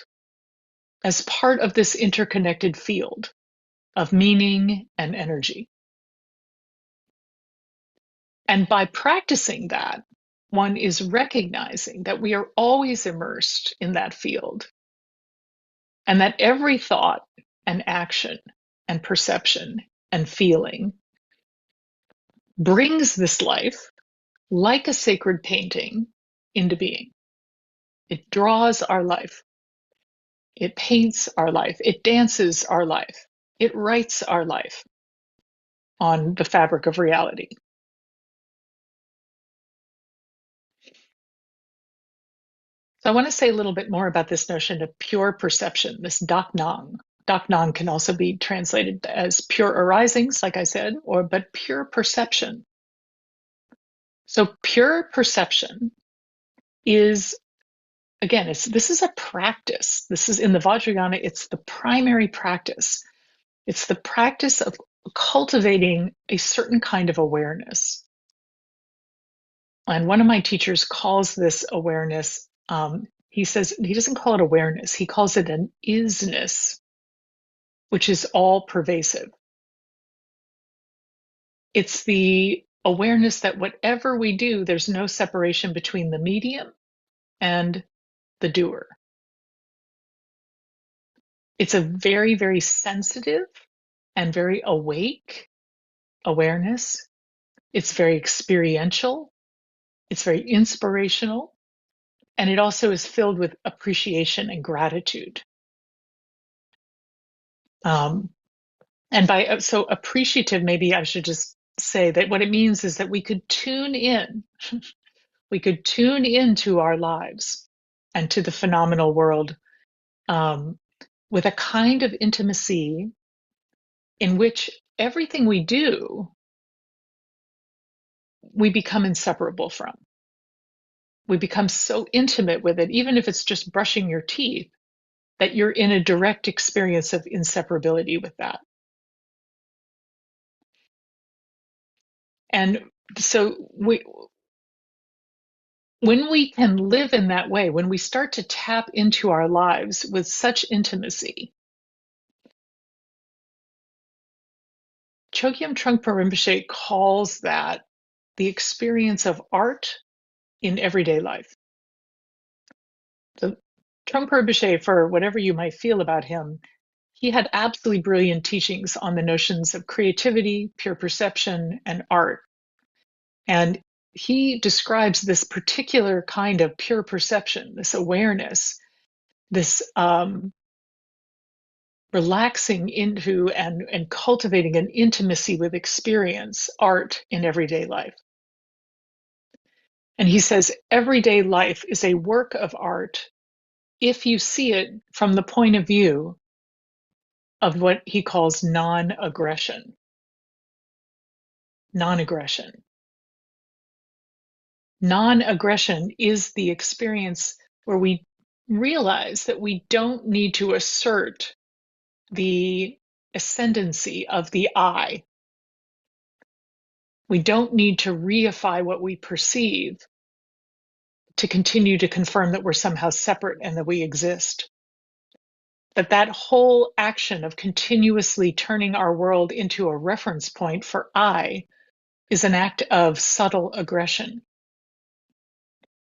as part of this interconnected field of meaning and energy. And by practicing that, one is recognizing that we are always immersed in that field, and that every thought and action and perception and feeling brings this life, like a sacred painting, into being. It draws our life. It paints our life. It dances our life. It writes our life on the fabric of reality. So I want to say a little bit more about this notion of pure perception, this dak nang. Dak nang can also be translated as pure arisings, like I said, but pure perception. So pure perception is, again, this is a practice. This is in the Vajrayana, it's the primary practice. It's the practice of cultivating a certain kind of awareness. And one of my teachers calls this awareness, he says, he doesn't call it awareness, he calls it an isness, which is all pervasive. It's the awareness that whatever we do, there's no separation between the medium and the doer. It's a very, very sensitive and very awake awareness. It's very experiential. It's very inspirational. And it also is filled with appreciation and gratitude. And by so appreciative, maybe I should just say that what it means is that we could tune into our lives and to the phenomenal world with a kind of intimacy in which everything we do, we become inseparable from. We become so intimate with it, even if it's just brushing your teeth, that you're in a direct experience of inseparability with that. And so when we can live in that way, when we start to tap into our lives with such intimacy, Chogyam Trungpa Rinpoche calls that the experience of art in everyday life. So Trungpa Rinpoche, for whatever you might feel about him, he had absolutely brilliant teachings on the notions of creativity, pure perception, and art. And he describes this particular kind of pure perception, this awareness, this relaxing into and cultivating an intimacy with experience, art in everyday life. And he says everyday life is a work of art if you see it from the point of view of what he calls non-aggression. Non-aggression. Non-aggression is the experience where we realize that we don't need to assert the ascendancy of the I. We don't need to reify what we perceive to continue to confirm that we're somehow separate and that we exist. That whole action of continuously turning our world into a reference point for I is an act of subtle aggression.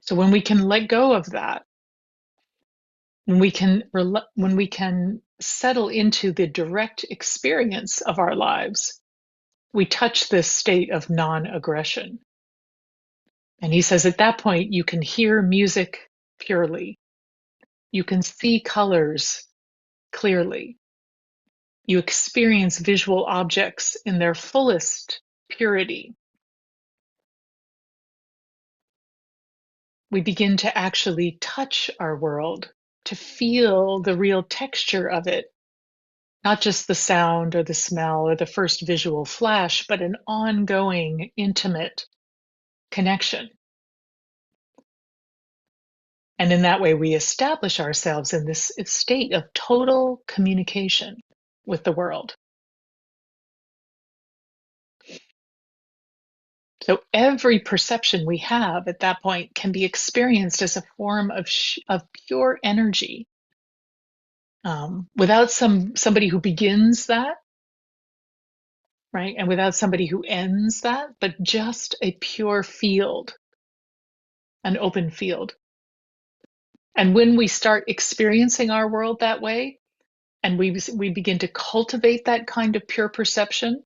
So when we can let go of that, when we can settle into the direct experience of our lives, we touch this state of non-aggression. And he says at that point, you can hear music purely. You can see colors clearly. You experience visual objects in their fullest purity. We begin to actually touch our world, to feel the real texture of it, not just the sound or the smell or the first visual flash, but an ongoing, intimate connection. And in that way, we establish ourselves in this state of total communication with the world. So every perception we have at that point can be experienced as a form of pure energy, without somebody who begins that, right? And without somebody who ends that, but just a pure field an open field. And when we start experiencing our world that way, and we begin to cultivate that kind of pure perception,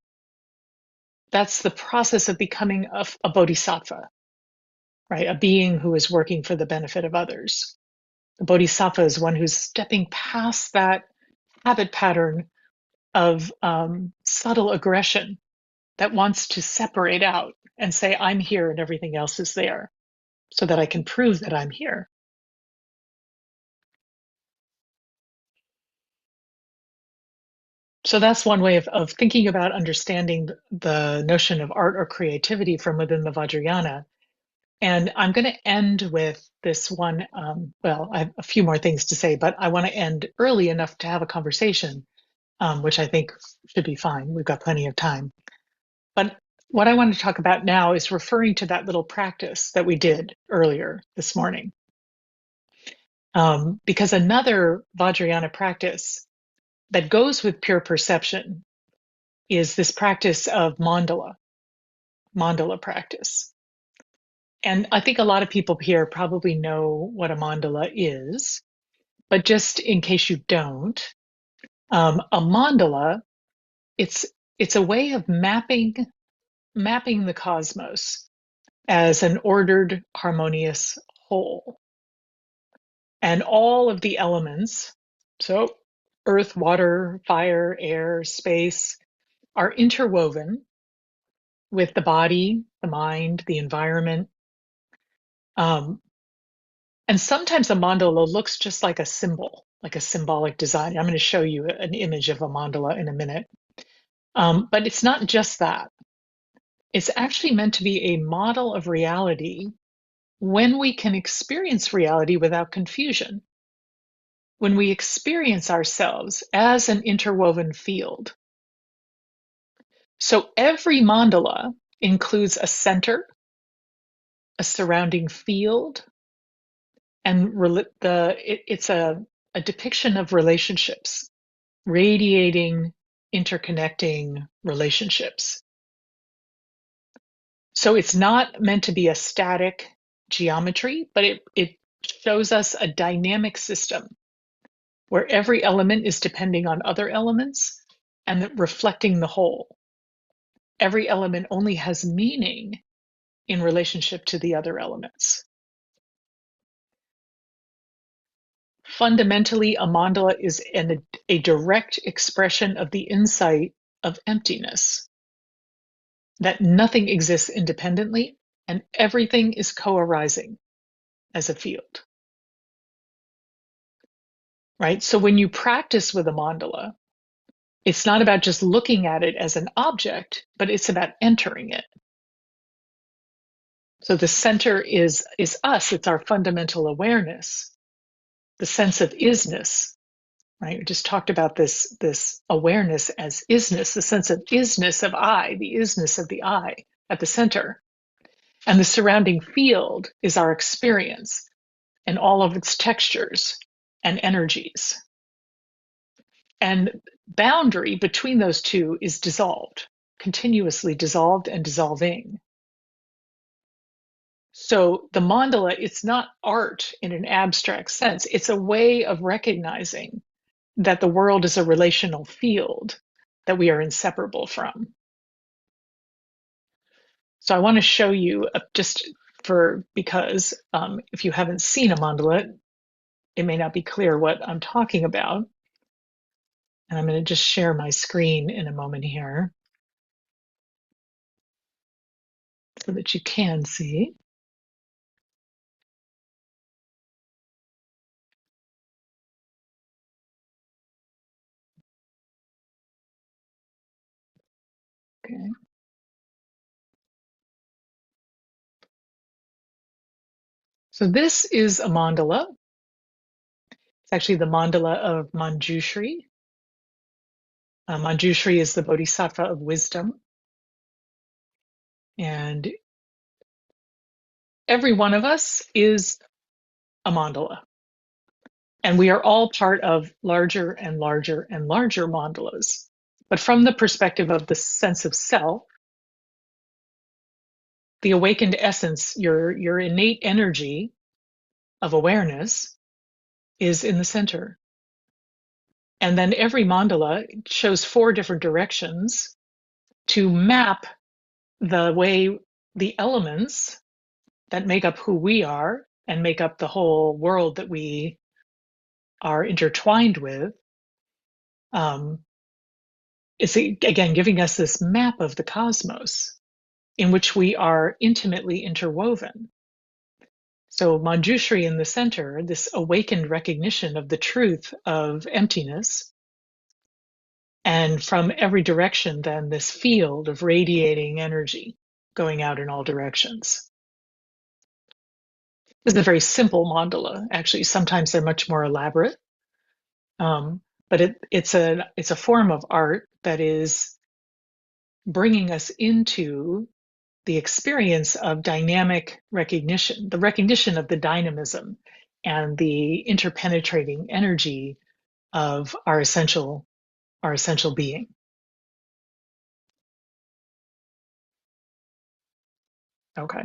that's the process of becoming a bodhisattva, right? A being who is working for the benefit of others. The bodhisattva is one who's stepping past that habit pattern of subtle aggression that wants to separate out and say, I'm here and everything else is there, so that I can prove that I'm here. So that's one way of thinking about understanding the notion of art or creativity from within the Vajrayana. And I'm going to end with this one. Well, I have a few more things to say, but I want to end early enough to have a conversation, which I think should be fine. We've got plenty of time. But what I want to talk about now is referring to that little practice that we did earlier this morning. Because another Vajrayana practice that goes with pure perception is this practice of mandala practice. And I think a lot of people here probably know what a mandala is, but just in case you don't, a mandala, it's a way of mapping the cosmos as an ordered, harmonious whole. And all of the elements, so earth, water, fire, air, space, are interwoven with the body, the mind, the environment. And sometimes a mandala looks just like a symbol, like a symbolic design. I'm going to show you an image of a mandala in a minute. But it's not just that. It's actually meant to be a model of reality when we can experience reality without confusion, when we experience ourselves as an interwoven field. So every mandala includes a center, a surrounding field, and it's a depiction of relationships, radiating, interconnecting relationships. So it's not meant to be a static geometry, but it shows us a dynamic system where every element is depending on other elements and reflecting the whole. Every element only has meaning in relationship to the other elements. Fundamentally, a mandala is a direct expression of the insight of emptiness, that nothing exists independently and everything is co-arising as a field. Right? So when you practice with a mandala, it's not about just looking at it as an object, but it's about entering it. So the center is us, it's our fundamental awareness, the sense of isness, right? We just talked about this awareness as isness, the sense of isness of I, the isness of the I at the center. And the surrounding field is our experience and all of its textures and energies. And boundary between those two is dissolved, continuously dissolved and dissolving. So the mandala, it's not art in an abstract sense. It's a way of recognizing that the world is a relational field that we are inseparable from. So I want to show you just because if you haven't seen a mandala, it may not be clear what I'm talking about. And I'm going to just share my screen in a moment here so that you can see. Okay. So this is a mandala. It's actually the mandala of Manjushri. Manjushri is the bodhisattva of wisdom. And every one of us is a mandala. And we are all part of larger and larger and larger mandalas. But from the perspective of the sense of self, the awakened essence, your innate energy of awareness is in the center. And then every mandala shows 4 different directions to map the way the elements that make up who we are and make up the whole world that we are intertwined with. It's again giving us this map of the cosmos in which we are intimately interwoven. So Manjushri in the center, this awakened recognition of the truth of emptiness, and from every direction, then this field of radiating energy going out in all directions. This is a very simple mandala. Actually, sometimes they're much more elaborate, but it's a form of art that is bringing us into the experience of dynamic recognition, the recognition of the dynamism and the interpenetrating energy of our essential being. Okay.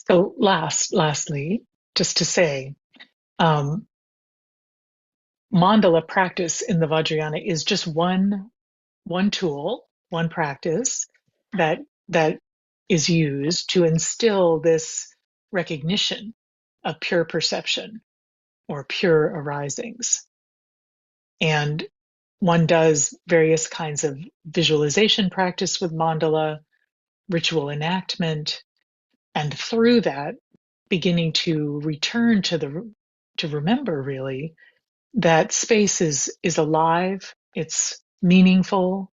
So lastly, just to say, um, mandala practice in the Vajrayana is just one tool, one practice that that is used to instill this recognition of pure perception or pure arisings. And one does various kinds of visualization practice with mandala, ritual enactment, and through that, beginning to return to remember really that space is alive, it's meaningful,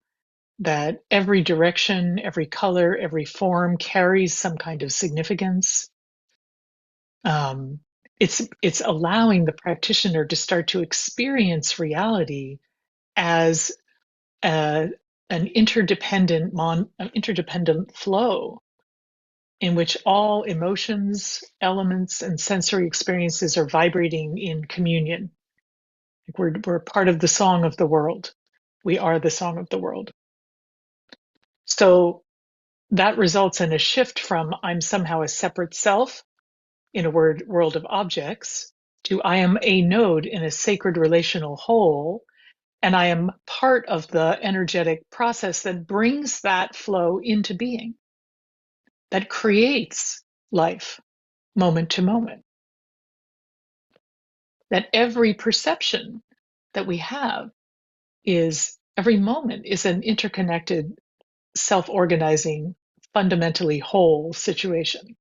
that every direction, every color, every form carries some kind of significance. Um, it's allowing the practitioner to start to experience reality as a, an interdependent flow in which all emotions, elements, and sensory experiences are vibrating in communion. Like we're part of the song of the world. We are the song of the world. So that results in a shift from I'm somehow a separate self in a world of objects to I am a node in a sacred relational whole, and I am part of the energetic process that brings that flow into being, that creates life moment to moment. That every perception that we have is every moment is an interconnected, self-organizing, fundamentally whole situation.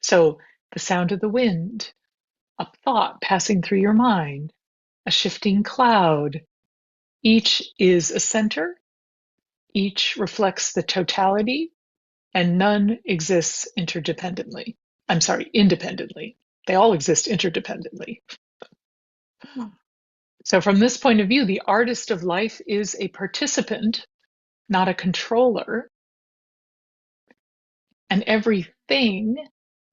So the sound of the wind, a thought passing through your mind, a shifting cloud, each is a center, each reflects the totality, and none exists interdependently. I'm sorry, independently. They all exist interdependently. So, from this point of view, the artist of life is a participant, not a controller, and everything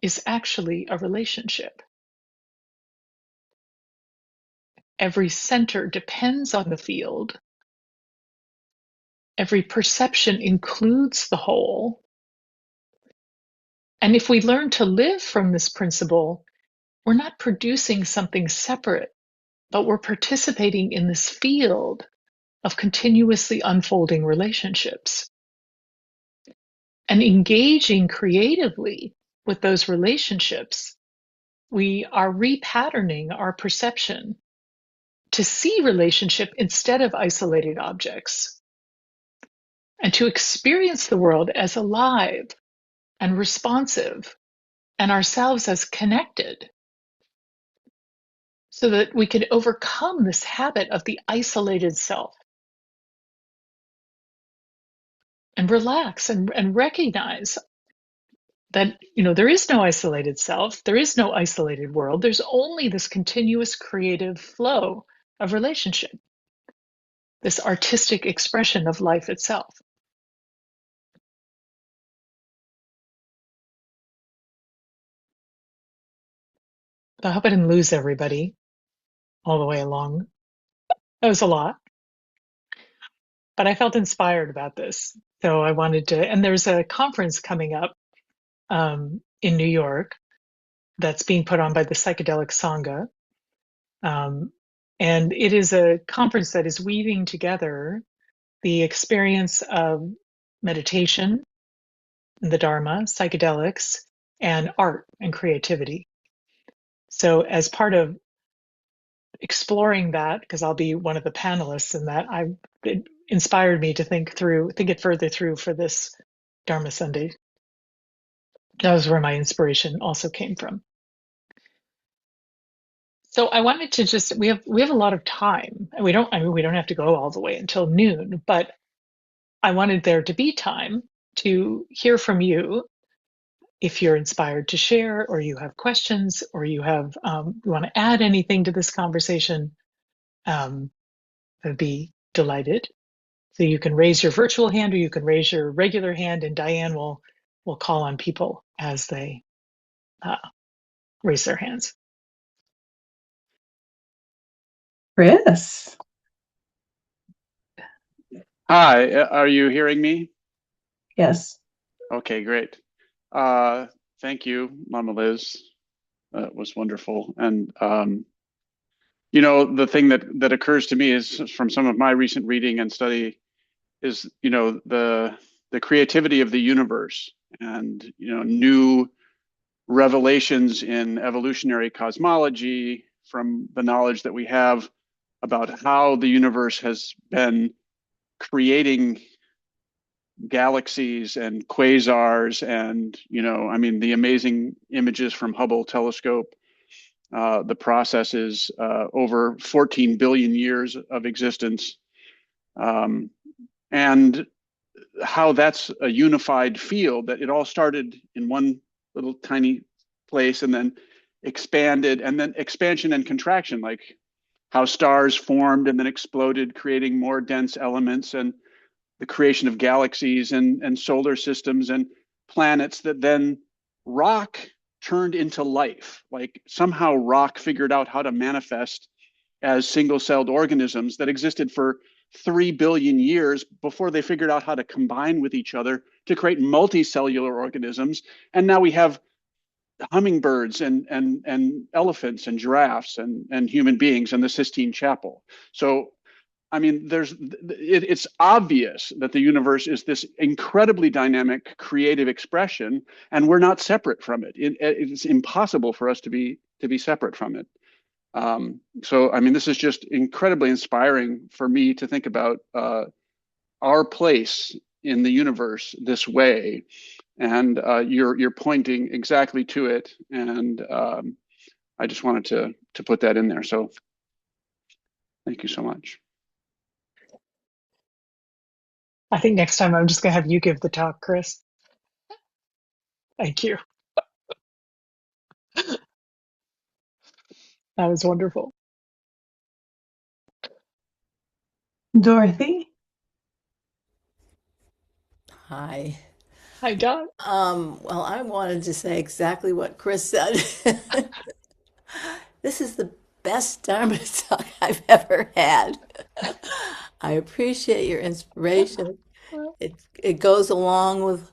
is actually a relationship. Every center depends on the field. Every perception includes the whole. And if we learn to live from this principle, we're not producing something separate, but we're participating in this field of continuously unfolding relationships and engaging creatively with those relationships. We are repatterning our perception to see relationship instead of isolated objects and to experience the world as alive and responsive and ourselves as connected so that we can overcome this habit of the isolated self and relax and recognize that there is no isolated self, there is no isolated world, there's only this continuous creative flow of relationship, this artistic expression of life itself. I hope I didn't lose everybody all the way along. That was a lot. but I felt inspired about this. So I wanted to, and there's a conference coming up in New York that's being put on by the Psychedelic Sangha. Um, and it is a conference that is weaving together the experience of meditation, the Dharma, psychedelics, and art and creativity. So, as part of exploring that, because I'll be one of the panelists in that, it inspired me to think it further through for this Dharma Sunday. That was where my inspiration also came from. So I wanted to just we have a lot of time, and we don't have to go all the way until noon, but I wanted there to be time to hear from you if you're inspired to share, or you have questions, or you want to add anything to this conversation. I'd be delighted. So you can raise your virtual hand, or you can raise your regular hand, and Diane will call on people as they uh, raise their hands. Chris. Hi, are you hearing me? Yes. Okay, great. Thank you, Mama Liz. That was wonderful. And the thing that occurs to me is from some of my recent reading and study is, the creativity of the universe and, new revelations in evolutionary cosmology from the knowledge that we have about how the universe has been creating galaxies and quasars and the amazing images from Hubble telescope, the processes over 14 billion years of existence, and how that's a unified field, that it all started in one little tiny place and then expanded, and then expansion and contraction, like how stars formed and then exploded, creating more dense elements, and the creation of galaxies and solar systems and planets, that then rock turned into life. Like somehow rock figured out how to manifest as single-celled organisms that existed for 3 billion years before they figured out how to combine with each other to create multicellular organisms. And now we have hummingbirds and elephants and giraffes and human beings and the Sistine Chapel. So I mean, it's obvious that the universe is this incredibly dynamic, creative expression, and we're not separate from it. It's impossible for us to be separate from it. So, I mean, this is just incredibly inspiring for me to think about our place in the universe this way, and you're pointing exactly to it, and I just wanted to put that in there. So, thank you so much. I think next time I'm just going to have you give the talk, Chris. Thank you. That was wonderful. Dorothy. Hi. Hi, Don. Well, I wanted to say exactly what Chris said. This is the best Dharma talk I've ever had. I appreciate your inspiration. It goes along with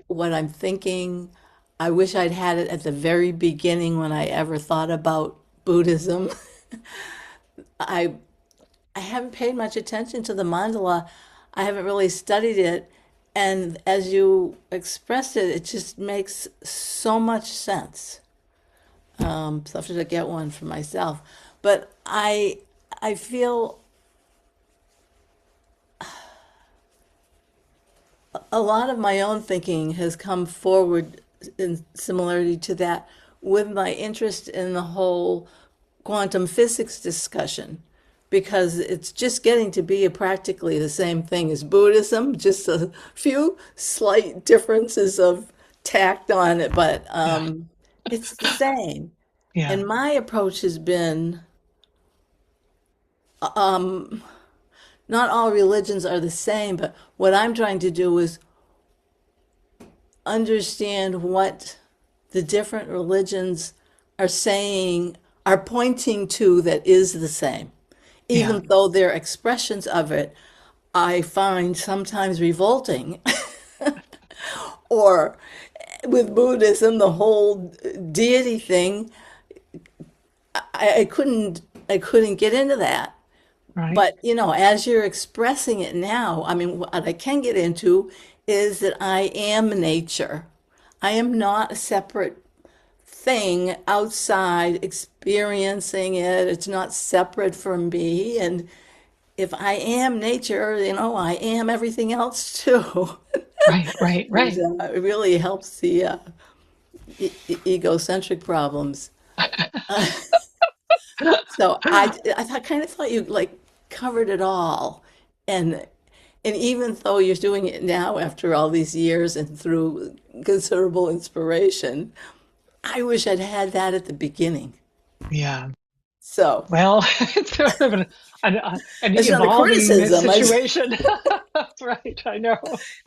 what I'm thinking. I wish I'd had it at the very beginning when I ever thought about Buddhism. I I haven't paid much attention to the mandala. I haven't really studied it. And as you expressed it, it just makes so much sense. So I have to get one for myself. But I feel a lot of my own thinking has come forward in similarity to that with my interest in the whole quantum physics discussion, because it's just getting to be practically the same thing as Buddhism, just a few slight differences of tact on it, but Yeah. it's the same. Yeah. And my approach has been not all religions are the same, but what I'm trying to do is understand what the different religions are saying, are pointing to that is the same, Yeah. even though their expressions of it I find sometimes revolting. Or with Buddhism, the whole deity thing, I couldn't get into that. Right. But as you're expressing it now, I mean, what I can get into is that I am nature. I am not a separate thing outside experiencing it. It's not separate from me. And if I am nature, I am everything else too. Right. Right. And Right. it really helps the egocentric problems. So I kind of thought you like covered it all, and even though you're doing it now after all these years and through considerable inspiration, I wish I'd had that at the beginning. Yeah. So Well, it's sort of an it's not a evolving criticism. situation. That's right. I know.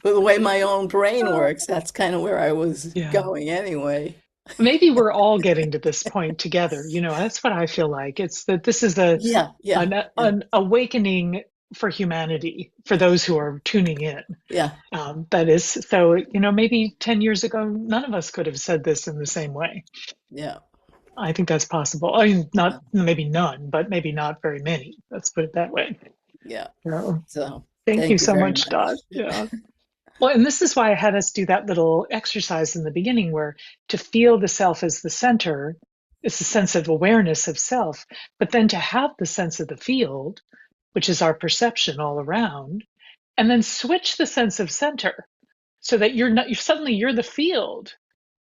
With the way my own brain works, that's kind of where I was Yeah. going anyway. Maybe we're all getting to this point together. That's what I feel like. It's that this is Yeah, yeah, yeah, an awakening for humanity, for those who are tuning in. yeah, That is so, maybe 10 years ago, none of us could have said this in the same way. yeah, I think that's possible. I mean, not yeah, maybe none, but maybe not very many. Let's put it that way. yeah. So, So thank you thank you so very much, Dot. much. Yeah. Well, and this is why I had us do that little exercise in the beginning where to feel the self as the center is a sense of awareness of self, but then to have the sense of the field, which is our perception all around, and then switch the sense of center so that you're not, suddenly you're the field,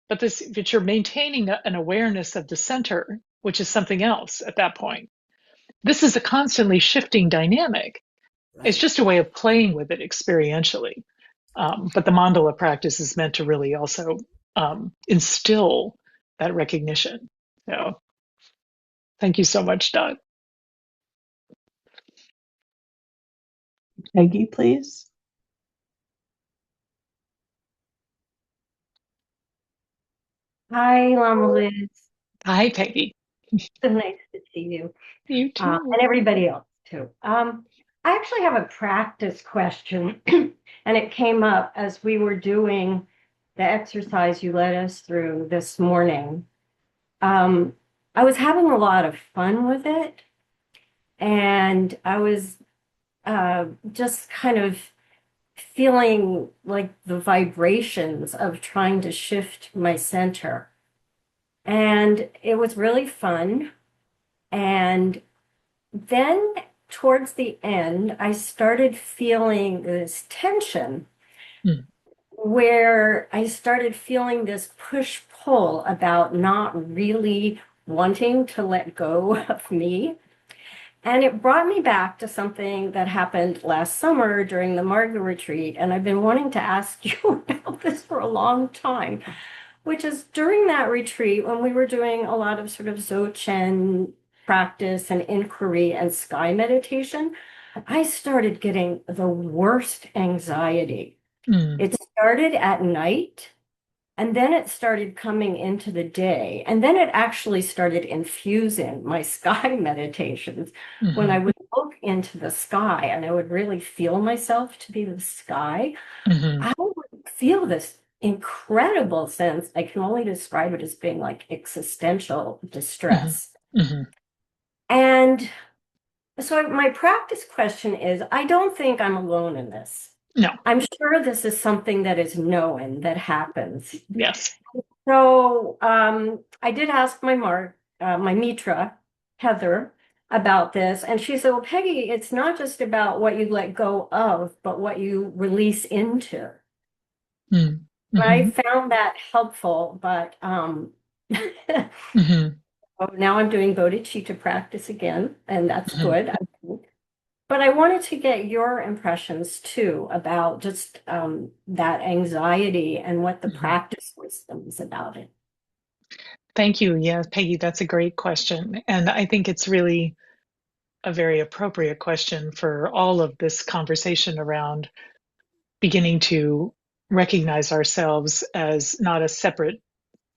but you're maintaining an awareness of the center, which is something else at that point. This is a constantly shifting dynamic. It's Right. just a way of playing with it experientially. But the mandala practice is meant to really also instill that recognition. So thank you so much, Doug. Peggy, please. Hi, Lama Liz. Hi, Peggy. So nice to see you, You too. and everybody else too. I actually have a practice question, and it came up as we were doing the exercise you led us through this morning. Um, I was having a lot of fun with it, and I was just kind of feeling like the vibrations of trying to shift my center. And it was really fun. And then towards the end, I started feeling this tension Mm, where I started feeling this push pull about not really wanting to let go of me. And it brought me back to something that happened last summer during the Marga retreat. And I've been wanting to ask you about this for a long time, which is during that retreat when we were doing a lot of sort of Dzogchen practice and inquiry and sky meditation, I started getting the worst anxiety. mm, It started at night and then it started coming into the day. And then it actually started infusing my sky meditations when I mhm, would look into the sky and I would really feel myself to be the sky. mhm, I would feel this incredible sense. I can only describe it as being like existential mhm, distress. mhm. And so my practice question is, I don't think I'm alone in this. No, I'm sure this is something that is known that happens. yes. So I did ask my Mitra, Heather, about this, and she said, "Well, Peggy, it's not just about what you let go of, but what you release into." Mm, I mhm, found that helpful, but mhm, now I'm doing bodhicitta practice again, and that's mhm, good, I think. But I wanted to get your impressions too about just that anxiety and what the mhm. practice wisdom is about it. Thank you. Yeah, Peggy, that's a great question. And I think it's really a very appropriate question for all of this conversation around beginning to recognize ourselves as not a separate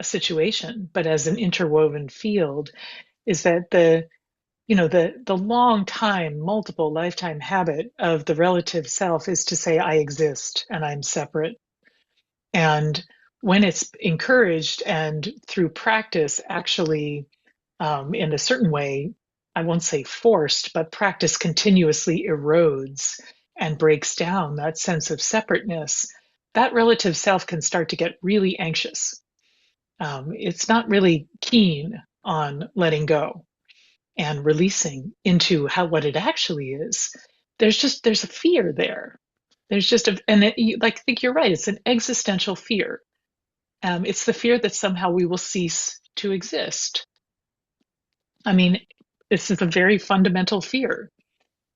situation, but as an interwoven field, is that the long time, multiple lifetime habit of the relative self is to say, I exist and I'm separate. And when it's encouraged and through practice, actually, in a certain way, I won't say forced, but practice continuously erodes and breaks down that sense of separateness, that relative self can start to get really anxious. It's not really keen on letting go and releasing into what it actually is. There's a fear there. There's just I think you're right. It's an existential fear. It's the fear that somehow we will cease to exist. I mean, this is a very fundamental fear,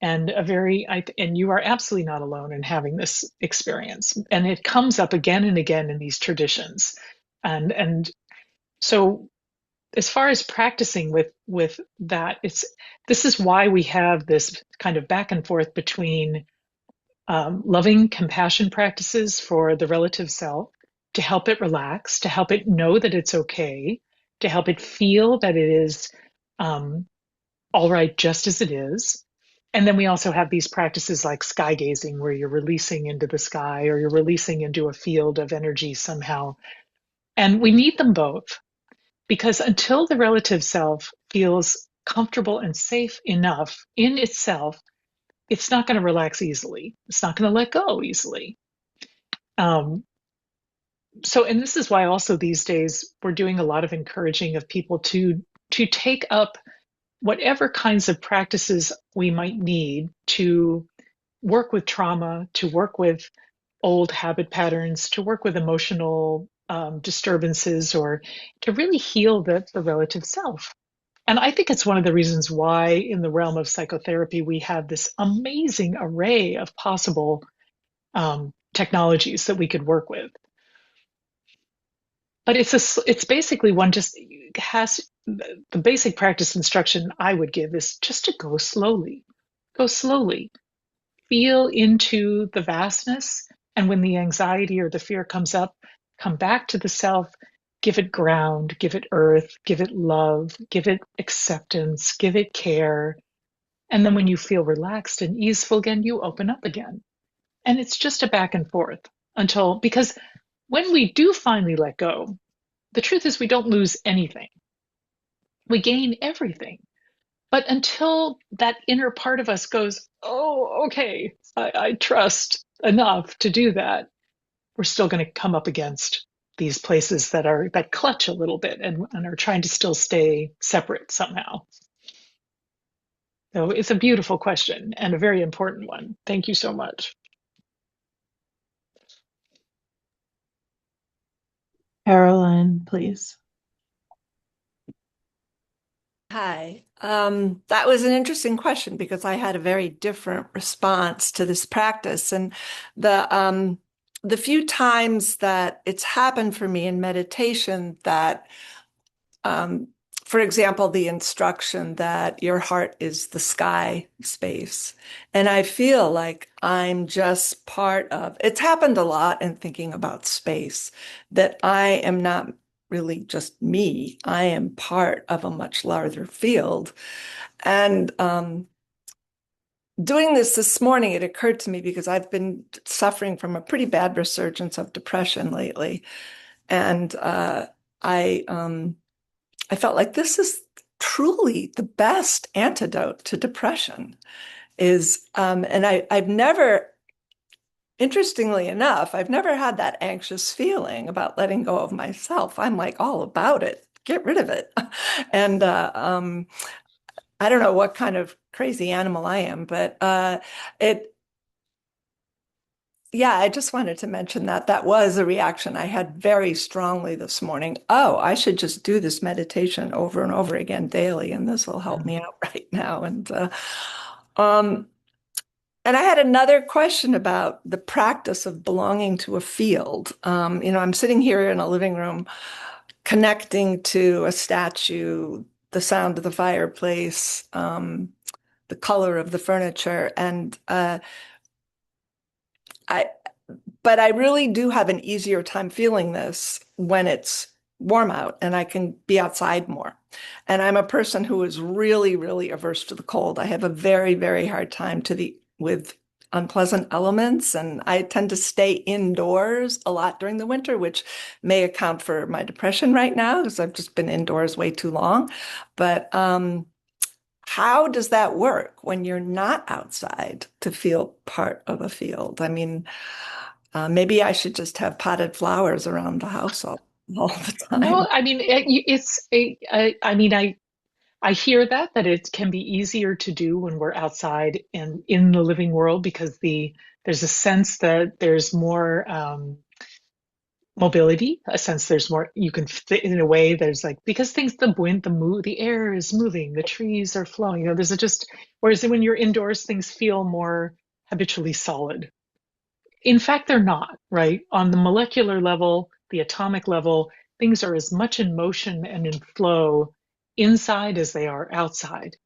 and and you are absolutely not alone in having this experience. And it comes up again and again in these traditions, and so as far as practicing with that, this is why we have this kind of back and forth between loving compassion practices for the relative self to help it relax, to help it know that it's okay, to help it feel that it is um, all right just as it is. And then we also have these practices like sky gazing, where you're releasing into the sky or you're releasing into a field of energy somehow. And we need them both because until the relative self feels comfortable and safe enough in itself, it's not going to relax easily. It's not going to let go easily. Um, and this is why also these days we're doing a lot of encouraging of people to take up whatever kinds of practices we might need to work with trauma, to work with old habit patterns, to work with emotional disturbances, or to really heal the relative self. And I think it's one of the reasons why, in the realm of psychotherapy, we have this amazing array of possible technologies that we could work with. But it's basically one just has the basic practice instruction I would give is just to go slowly. Go slowly. Feel into the vastness. And when the anxiety or the fear comes up, come back to the self, give it ground, give it earth, give it love, give it acceptance, give it care. And then when you feel relaxed and easeful again, you open up again. And it's just a back and forth because when we do finally let go, the truth is we don't lose anything. We gain everything. But until that inner part of us goes, oh, okay, I trust enough to do that, we're still going to come up against these places that clutch a little bit and are trying to still stay separate somehow. So it's a beautiful question and a very important one. Thank you so much. Caroline, please. Hi. That was an interesting question because I had a very different response to this practice. And the few times that it's happened for me in meditation that, for example, the instruction that your heart is the sky space. And I feel like I'm just part of, it's happened a lot in thinking about space, that I am not really just me. I am part of a much larger field. And doing this morning, it occurred to me because I've been suffering from a pretty bad resurgence of depression lately. And I felt like this is truly the best antidote to depression and I've never, interestingly enough, I've never had that anxious feeling about letting go of myself. I'm like all about it. Get rid of it. And I don't know what kind of crazy animal I am, but yeah, I just wanted to mention that that was a reaction I had very strongly this morning. Oh, I should just do this meditation over and over again daily, and this will help me out right now. Um, and I had another question about the practice of belonging to a field. I'm sitting here in a living room connecting to a statue, the sound of the fireplace, the color of the furniture, and I but I really do have an easier time feeling this when it's warm out and I can be outside more. And I'm a person who is really, really averse to the cold. I have a very, very hard time with unpleasant elements, and I tend to stay indoors a lot during the winter, which may account for my depression right now because I've just been indoors way too long. But how does that work when you're not outside to feel part of a field? I mean, maybe I should just have potted flowers around the house all the No, time. I mean, I mean, I hear that it can be easier to do when we're outside and in the living world because there's a sense that there's more mobility, a sense there's more you can fit in a way. There's like because things the wind, the air is moving, the trees are flowing. You know, there's a just whereas when you're indoors, things feel more habitually solid. In fact, they're not, right? On the molecular level, the atomic level, things are as much in motion and in flow inside as they are outside.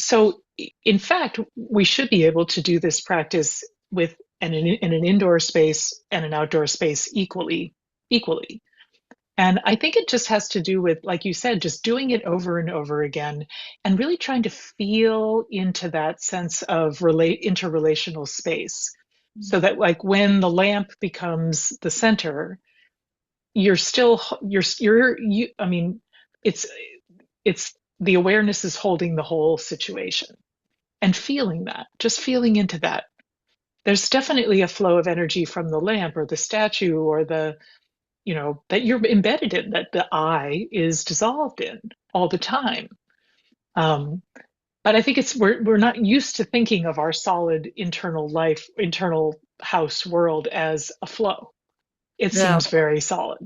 So, in fact, we should be able to do this practice with in an indoor space and an outdoor space equally. And I think it just has to do with, like you said, just doing it over and over again and really trying to feel into that sense of interrelational space. So that like when the lamp becomes the center, you're still you I mean, it's it's the awareness is holding the whole situation and feeling that, just feeling into that. There's definitely a flow of energy from the lamp or the statue or the that you're embedded in, that the I is dissolved in all the time. Um, but I think we're not used to thinking of our solid internal life, internal house world as a flow. It Yeah. seems very solid.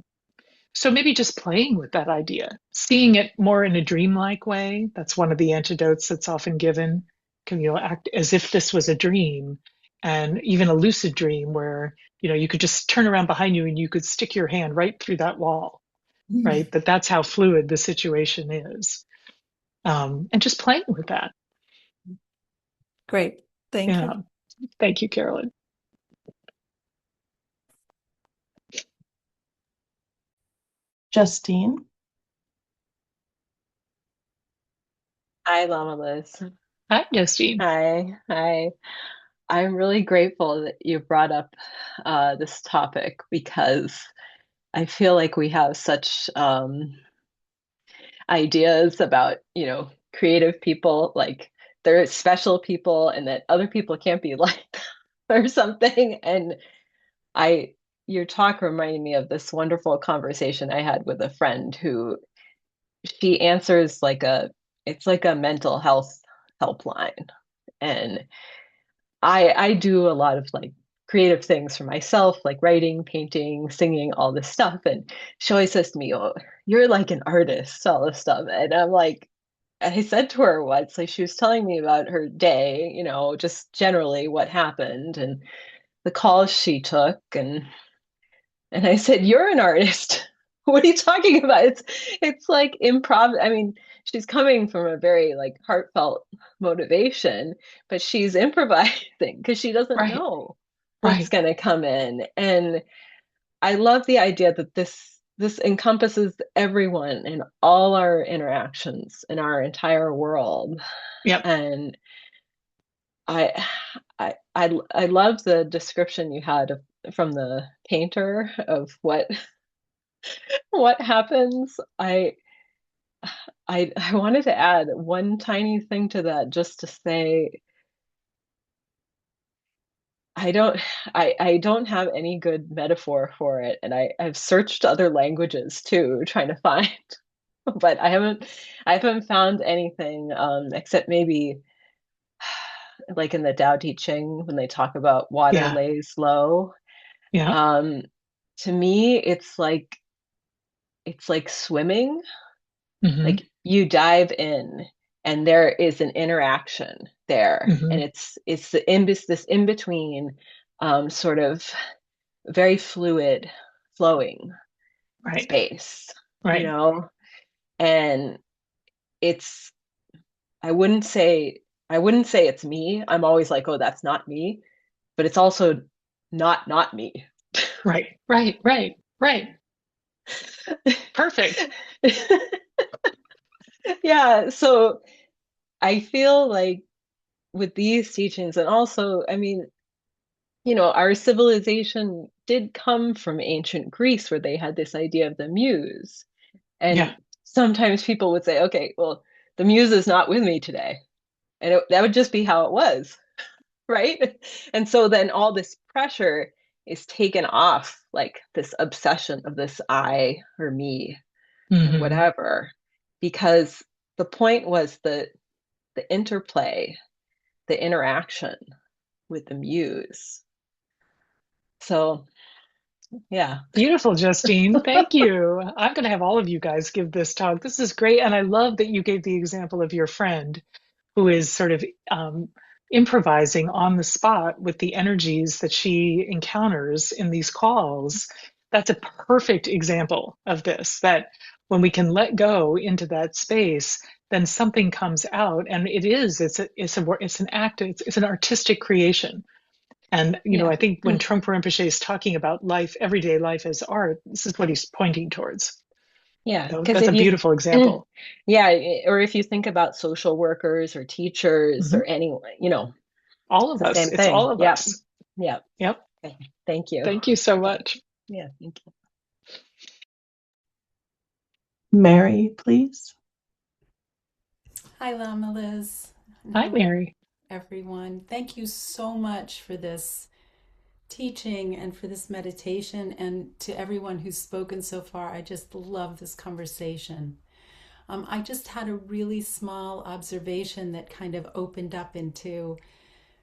So maybe just playing with that idea, seeing it more in a dreamlike way. That's one of the antidotes that's often given. Can act as if this was a dream, and even a lucid dream where you could just turn around behind you and you could stick your hand right through that wall, right? That's how fluid the situation is, and just playing with that. Great. Thank Yeah, you. thank you, Carolyn. Justine. Hi, Lama Liz. Hi, Justine. Hi. I'm really grateful that you brought up this topic because I feel like we have such ideas about, creative people, like they're special people and that other people can't be like them or something. And your talk reminded me of this wonderful conversation I had with a friend who she answers it's like a mental health helpline. And I do a lot of like creative things for myself, like writing, painting, singing, all this stuff. And she always says to me, "Oh, you're like an artist," all this stuff. And I'm like, I said to her once, like she was telling me about her day, just generally what happened and the calls she took. And I said, "You're an artist." What are you talking about? It's like improv. I mean, she's coming from a very like heartfelt motivation, but she's improvising because she doesn't Right, know what's right. going to come in. And I love the idea that this encompasses everyone in all our interactions in our entire world. Yep. And I I love the description you had from the painter of what happens. I wanted to add one tiny thing to that just to say I don't have any good metaphor for it, and I've searched other languages too trying to find but I haven't found anything except maybe like in the Tao Te Ching when they talk about water Yeah, lays low. yeah. um to me it's like swimming. Hmm. Like you dive in and there is an interaction there, and Hmm. it's this in between, sort of very fluid flowing Right, space, you right. know and it's I wouldn't say it's me. I'm always like, oh, that's not me, but it's also not me. Right, right, right, right. Perfect. Yeah, so I feel like with these teachings, and also, I mean, our civilization did come from ancient Greece where they had this idea of the muse. Yeah. And sometimes people would say, okay, well, the muse is not with me today. And that would just be how it was, right? And so then all this pressure is taken off, like this obsession of this I or me or Hmm. whatever, because the point was the interplay, the interaction with the muse. So, yeah. Beautiful, Justine. Thank you. I'm going to have all of you guys give this talk. This is great. And I love that you gave the example of your friend who is sort of improvising on the spot with the energies that she encounters in these calls. That's a perfect example of this, that when we can let go into that space, then something comes out, and it's an act, it's an artistic creation. And Yeah. I think when Trungpa Rinpoche is talking about life, everyday life as art, this is what he's pointing towards. Yeah, So because that's a if you, beautiful example. yeah, or if you think about social workers or teachers Hmm. or anyone, All it's of the us. same It's thing. all of Yep. us. Yep. Yep. Okay. Thank you. Thank you so much. Yeah, thank you. Mary, please. Hi, Lama Liz. And Hi, hello, Mary. everyone. Thank you so much for this teaching and for this meditation, and to everyone who's spoken so far. I just love this conversation. I just had a really small observation that kind of opened up into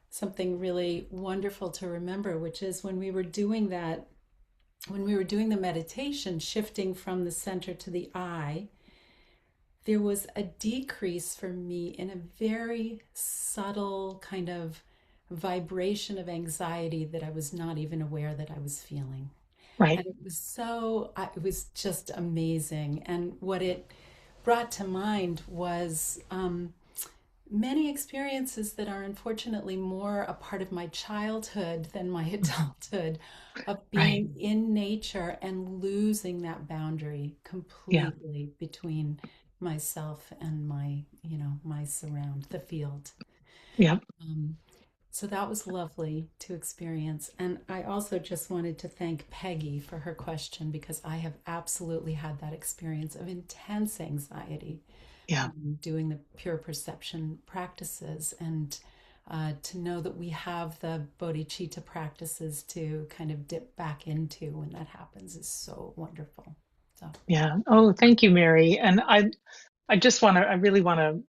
something really wonderful to remember, which is when we were doing the meditation, shifting from the center to the I, there was a decrease for me in a very subtle kind of vibration of anxiety that I was not even aware that I was feeling. Right. And it was just amazing. And what it brought to mind was many experiences that are unfortunately more a part of my childhood than my adulthood, of Right. being in nature and losing that boundary Yeah. completely between myself and my surround, the field. Yeah. Um, so that was lovely to experience. And I also just wanted to thank Peggy for her question, because I have absolutely had that experience of intense anxiety Yeah. doing the pure perception practices. And to know that we have the bodhicitta practices to kind of dip back into when that happens is so wonderful. So, Yeah. Oh, thank you, Mary. And I really want to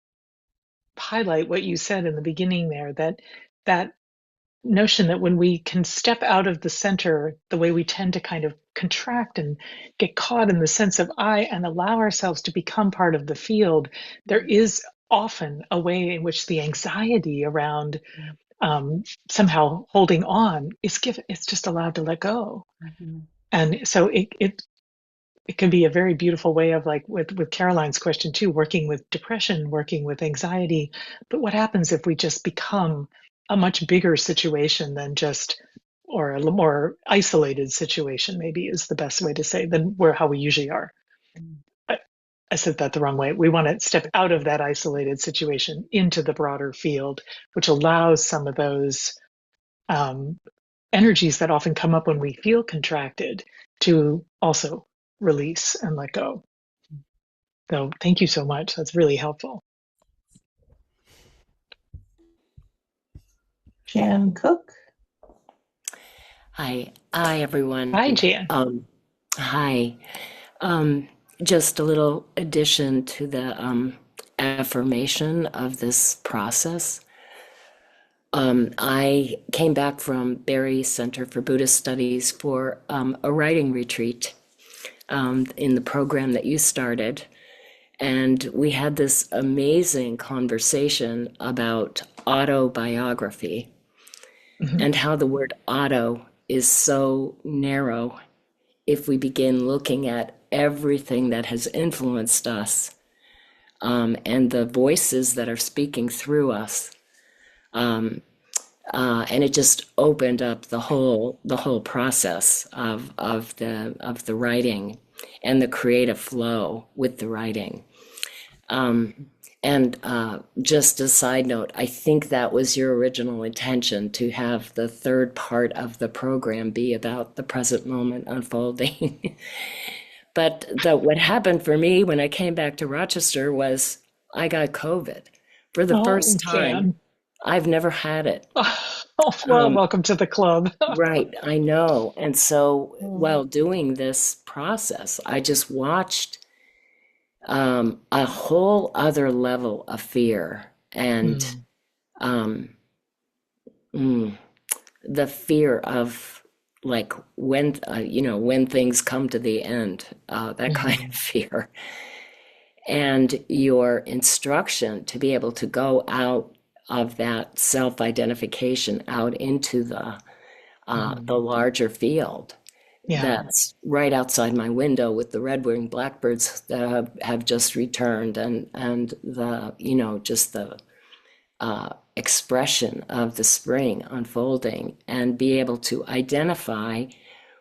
highlight what you said in the beginning there, that notion that when we can step out of the center, the way we tend to kind of contract and get caught in the sense of I and allow ourselves to become part of the field, there is often a way in which the anxiety around somehow holding on it's just allowed to let go. mm-hmm. And so it can be a very beautiful way of, like with Caroline's question too, working with depression, working with anxiety. But what happens if we just become a much bigger situation than just, or a little more isolated situation, maybe is the best way to say, than how we usually are. I, I said that the wrong way. We want to step out of that isolated situation into the broader field, which allows some of those um, energies that often come up when we feel contracted to also release and let go. So thank you so much. That's really helpful. Jan Cook. Hi, everyone. Hi, Jan. Hi. Um, just a little addition to the affirmation of this process. I came back from Barry Center for Buddhist Studies for a writing retreat in the program that you started. And we had this amazing conversation about autobiography Mhm. and how the word auto is so narrow if we begin looking at everything that has influenced us and the voices that are speaking through us. And it just opened up the whole process of the writing. and the creative flow with the writing. And just a side note, I think that was your original intention, to have the third part of the program be about the present moment unfolding. But what happened for me when I came back to Rochester was I got COVID for the first time. Jan. I've never had it. Oh, well, welcome to the club. Right, I know. And so while doing this process, I just watched a whole other level of fear and the fear of like when things come to the end, that kind of fear. And your instruction to be able to go out of that self-identification out into the larger field. That's right outside my window with the red-winged blackbirds that have just returned, and the just the expression of the spring unfolding, and be able to identify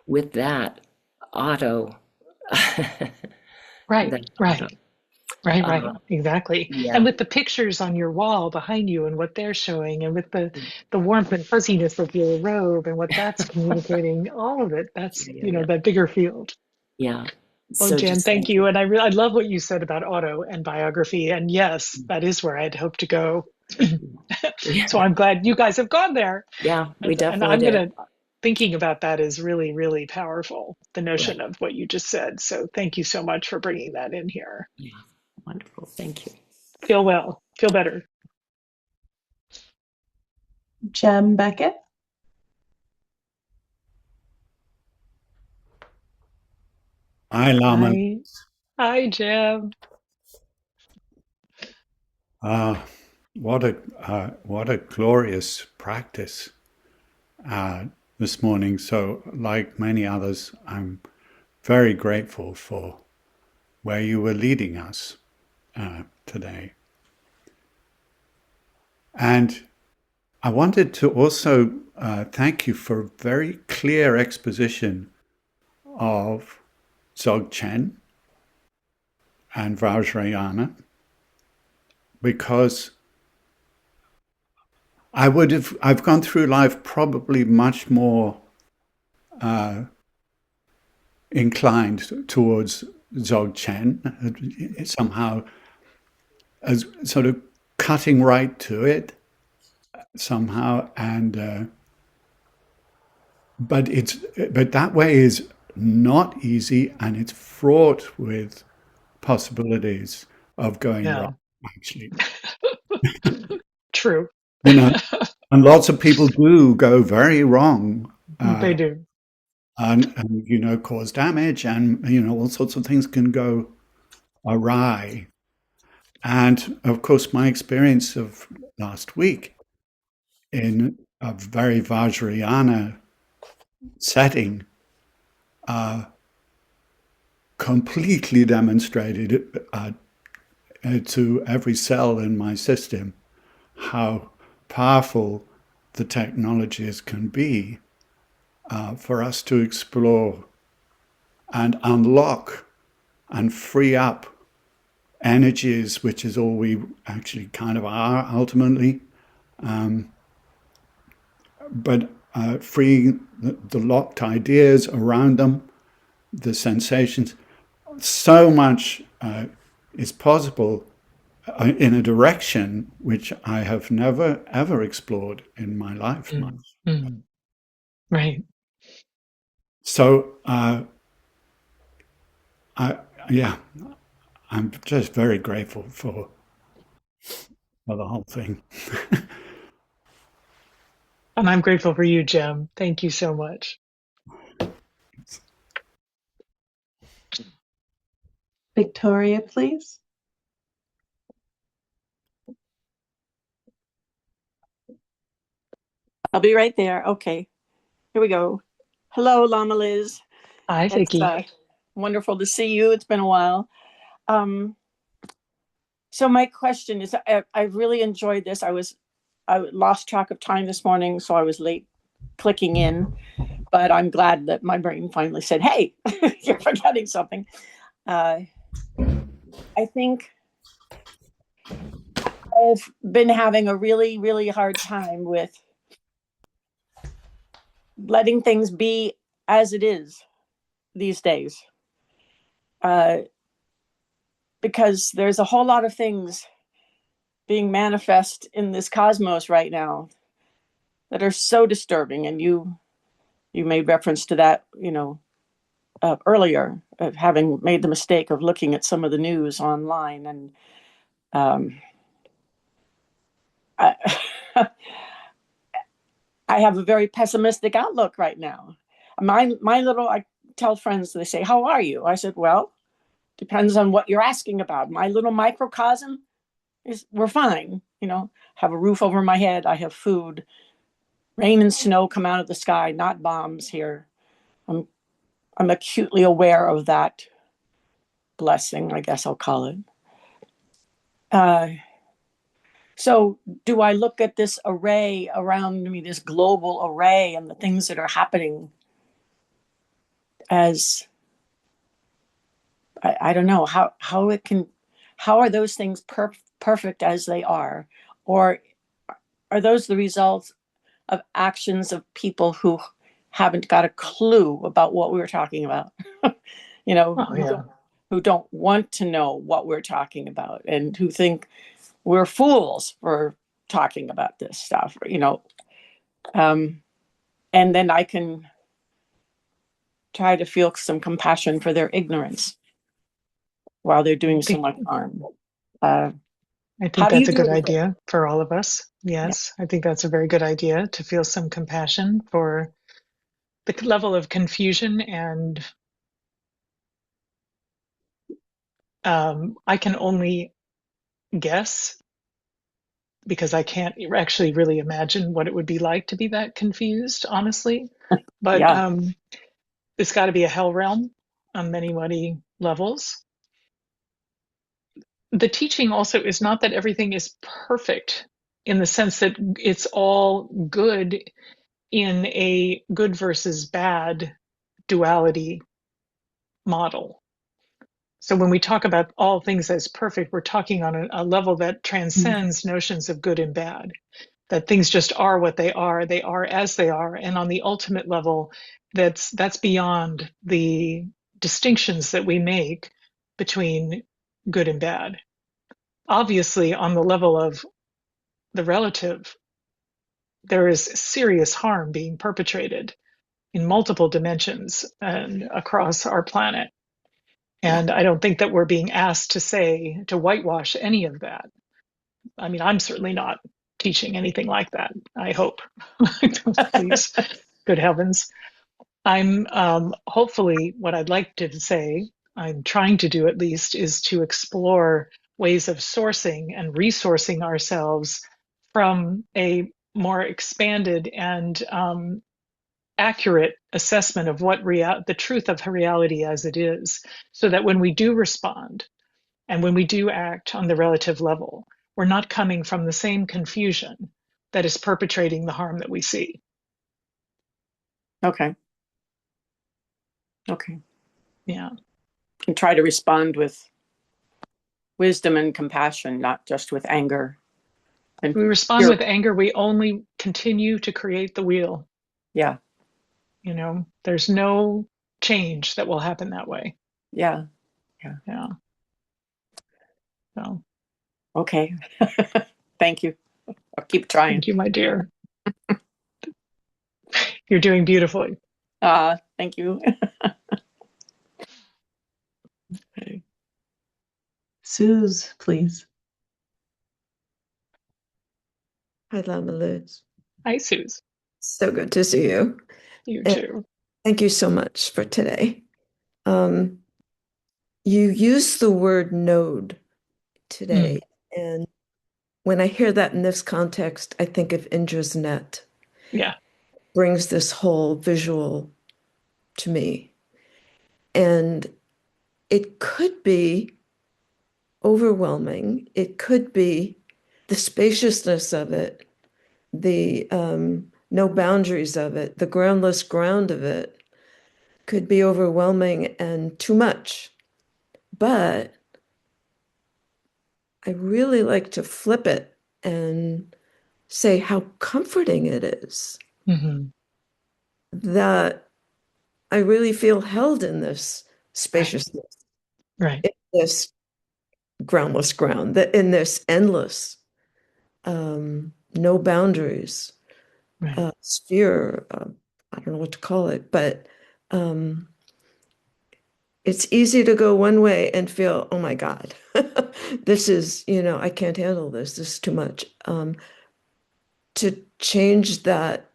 with that auto. Right. Exactly. Yeah. And with the pictures on your wall behind you and what they're showing, and with the warmth and fuzziness of your robe and what that's communicating, all of it, that's, that bigger field. Yeah. Well, So Jan, just thank you. And I love what you said about auto and biography. And yes, that is where I'd hoped to go. So I'm glad you guys have gone there. Yeah, we definitely I'm did. Thinking about that is really, really powerful, the notion of what you just said. So thank you so much for bringing that in here. Yeah, wonderful. Thank you. Feel well, feel better. Jem Beckett. Hi, Lama. Hi, Jem. What a glorious practice this morning. So, like many others, I'm very grateful for where you were leading us today. And I wanted to also thank you for a very clear exposition of Dzogchen and Vajrayana, because I've gone through life probably much more inclined towards Dzogchen, somehow as sort of cutting right to it somehow, and but that way is not easy, and it's fraught with possibilities of going wrong, actually. True. And lots of people do go very wrong. They do. And cause damage, and all sorts of things can go awry. And of course, my experience of last week in a very Vajrayana setting completely demonstrated to every cell in my system how powerful the technologies can be for us to explore and unlock and free up energies, which is all we actually kind of are ultimately. But freeing the locked ideas around them, the sensations, so much is possible in a direction which I have never ever explored in my life much. Right. So I'm just very grateful for the whole thing. And I'm grateful for you, Jem. Thank you so much. Victoria, please. I'll be right there. Okay, here we go. Hello, Lama Liz. Hi, Vicky. It's wonderful to see you. It's been a while. So my question is, I really enjoyed this. I lost track of time this morning, so I was late clicking in. but I'm glad that my brain finally said, hey, you're forgetting something. I think I've been having a really, really hard time with letting things be as it is these days. Because there's a whole lot of things being manifest in this cosmos right now that are so disturbing. And you made reference to that, earlier, of having made the mistake of looking at some of the news online. And I, I have a very pessimistic outlook right now. I tell friends, they say, how are you? I said, well, depends on what you're asking about. My little microcosm we're fine, have a roof over my head. I have food. Rain and snow come out of the sky, not bombs here. I'm acutely aware of that blessing, I guess I'll call it. So do I look at this array around me, this global array, and the things that are happening as, I don't know, how are those things perfect as they are? Or are those the results of actions of people who haven't got a clue about what we were talking about? Who don't want to know what we're talking about, and who think we're fools for talking about this stuff, and then I can try to feel some compassion for their ignorance while they're doing so much harm. I think How do you that's a good deal with it? idea for all of us. Yes, I think that's a very good idea to feel some compassion for the level of confusion. And I can only guess, because I can't actually really imagine what it would be like to be that confused, honestly. But Yeah. it's got to be a hell realm on many, many levels. The teaching also is not that everything is perfect, in the sense that it's all good in a good versus bad duality model. So when we talk about all things as perfect, we're talking on a level that transcends notions of good and bad, that things just are what they are as they are. And on the ultimate level, that's beyond the distinctions that we make between good and bad. Obviously, on the level of the relative, there is serious harm being perpetrated in multiple dimensions and across our planet. And I don't think that we're being asked to whitewash any of that. I mean, I'm certainly not teaching anything like that, I hope. Please, good heavens. I'm hopefully, what I'd like to say, I'm trying to do at least, is to explore ways of sourcing and resourcing ourselves from a more expanded and accurate assessment of what the truth of reality as it is, so that when we do respond and when we do act on the relative level, we're not coming from the same confusion that is perpetrating the harm that we see. Okay. Yeah. And try to respond with wisdom and compassion, not just with anger. And If we respond with anger, we only continue to create the wheel. Yeah. There's no change that will happen that way. Yeah. So, okay. Thank you. I'll keep trying. thank you, my dear. You're doing beautifully. Thank you. Okay. Suze, please. Hi, Lama Liz. Hi, Suze. So good to see you. You And too. thank you so much for today. You used the word node today. And when I hear that in this context, I think of Indra's net. Yeah. Brings this whole visual to me. And it could be overwhelming. It could be the spaciousness of it, the no boundaries of it, the groundless ground of it could be overwhelming and too much. But I really like to flip it and say how comforting it is Mm-hmm. that I really feel held in this spaciousness, Right. in this groundless ground, that in this endless, no boundaries Right. sphere. I don't know what to call it, but it's easy to go one way and feel, oh my God, this is, I can't handle this. This is too much. To change that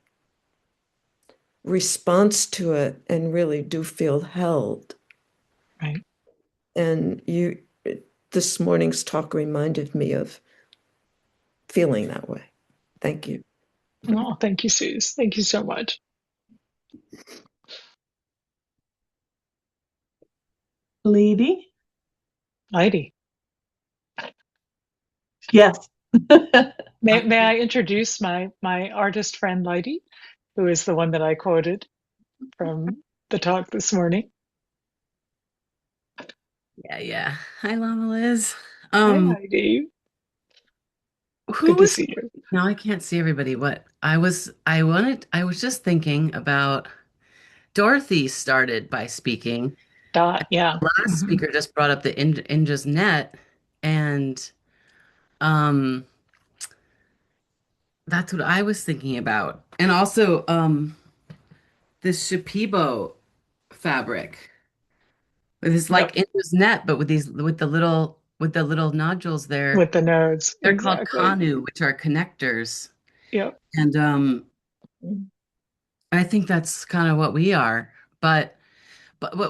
response to it and really do feel held. Right. And this morning's talk reminded me of feeling that way. Thank you. Oh, thank you, Suze. Thank you so much. Lady? Heidi. Yes. May I introduce my artist friend Heidi, who is the one that I quoted from the talk this morning? Yeah. Hi, Lama Liz. Hi, Heidi. Who Good to was see you. now I can't see everybody. What I was just thinking about Dorothy started by speaking. Dot, yeah. The last Mhm. speaker just brought up the Inja's net, and um that's what I was thinking about. And also this Shipibo fabric with this like Yep. Inja's net, but with the little nodules there. With the nodes. They're called Exactly. kanu, which are connectors. Yep. And I think that's kind of what we are. But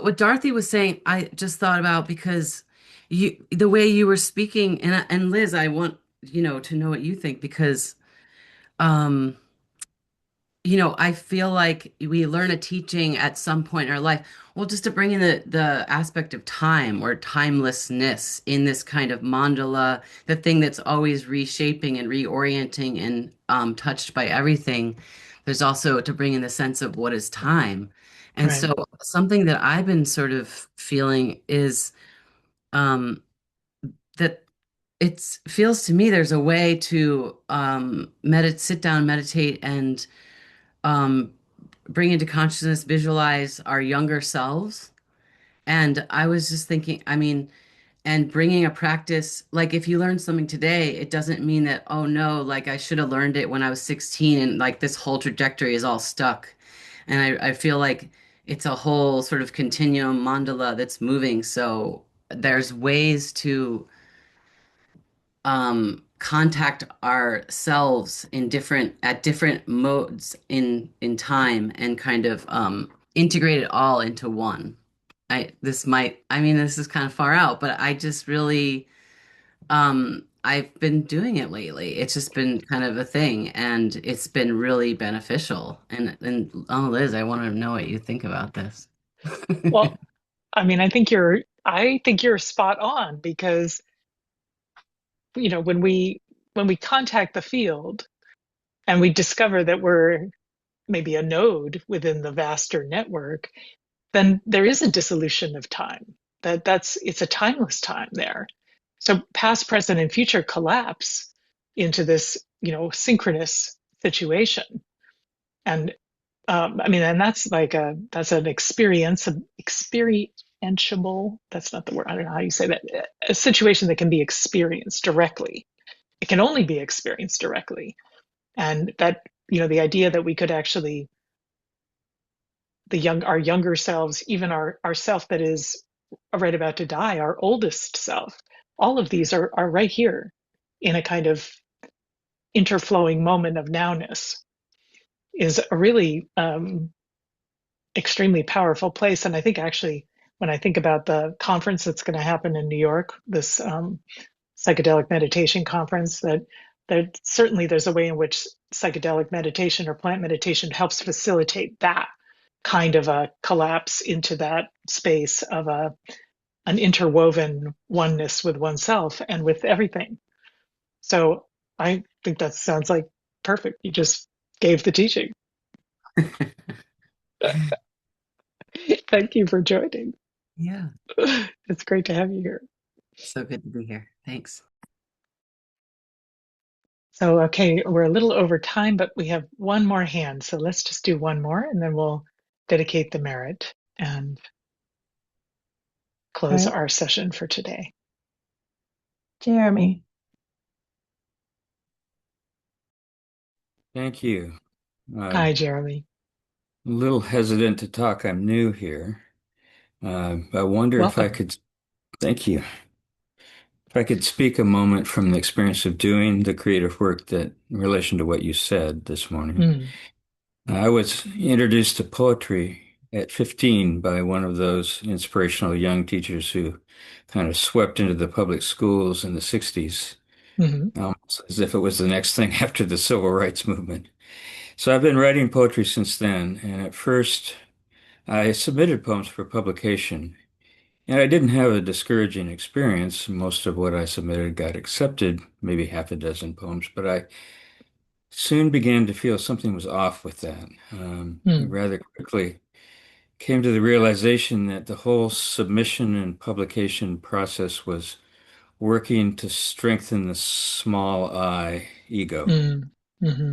what Dorothy was saying, I just thought about because the way you were speaking, and Liz, I want to know what you think because um I feel like we learn a teaching at some point in our life. Well, just to bring in the aspect of time or timelessness in this kind of mandala, the thing that's always reshaping and reorienting and touched by everything. There's also to bring in the sense of what is time. And Right. so something that I've been sort of feeling is um, that it feels to me there's a way to sit down, meditate, and um, bring into consciousness, visualize our younger selves. And I was just thinking, I mean, and bringing a practice, like if you learn something today, it doesn't mean that, oh no, like I should have learned it when I was 16 and like this whole trajectory is all stuck. And I feel like it's a whole sort of continuum mandala that's moving. So there's ways to contact ourselves in different modes in time and kind of integrate it all into one. This is kind of far out, but I just really I've been doing it lately. It's just been kind of a thing and it's been really beneficial. And oh, Liz, I want to know what you think about this. Well, I mean, I think you're spot on because, when we contact the field and we discover that we're maybe a node within the vaster network, then there is a dissolution of time. It's a timeless time there. So past, present, and future collapse into this, synchronous situation. And I mean, and that's an experientiable. That's not the word. I don't know how you say that. A situation that can be experienced directly. It can only be experienced directly, and that the idea that we could actually our younger selves, even our self that is right about to die, our oldest self, all of these are right here in a kind of interflowing moment of nowness is a really extremely powerful place. And I think actually, when I think about the conference that's going to happen in New York, this psychedelic meditation conference, that certainly there's a way in which psychedelic meditation or plant meditation helps facilitate that kind of a collapse into that space of an interwoven oneness with oneself and with everything. So I think that sounds like perfect. You just gave the teaching. Thank you for joining. Yeah. It's great to have you here. So good to be here. Thanks. So, okay, we're a little over time, but we have one more hand. So let's just do one more and then we'll dedicate the merit and close Right. our session for today. Jeremy. Thank you. Hi, Jeremy. A little hesitant to talk. I'm new here. I wonder if I Welcome. could, thank you. If I could speak a moment from the experience of doing the creative work that in relation to what you said this morning. Mm, I was introduced to poetry at 15 by one of those inspirational young teachers who kind of swept into the public schools in the 60s, almost as if it was the next thing after the civil rights movement. So I've been writing poetry since then, and at first I submitted poems for publication, and I didn't have a discouraging experience. Most of what I submitted got accepted, maybe half a dozen poems, but I soon began to feel something was off with that. Rather quickly came to the realization that the whole submission and publication process was working to strengthen the small I ego.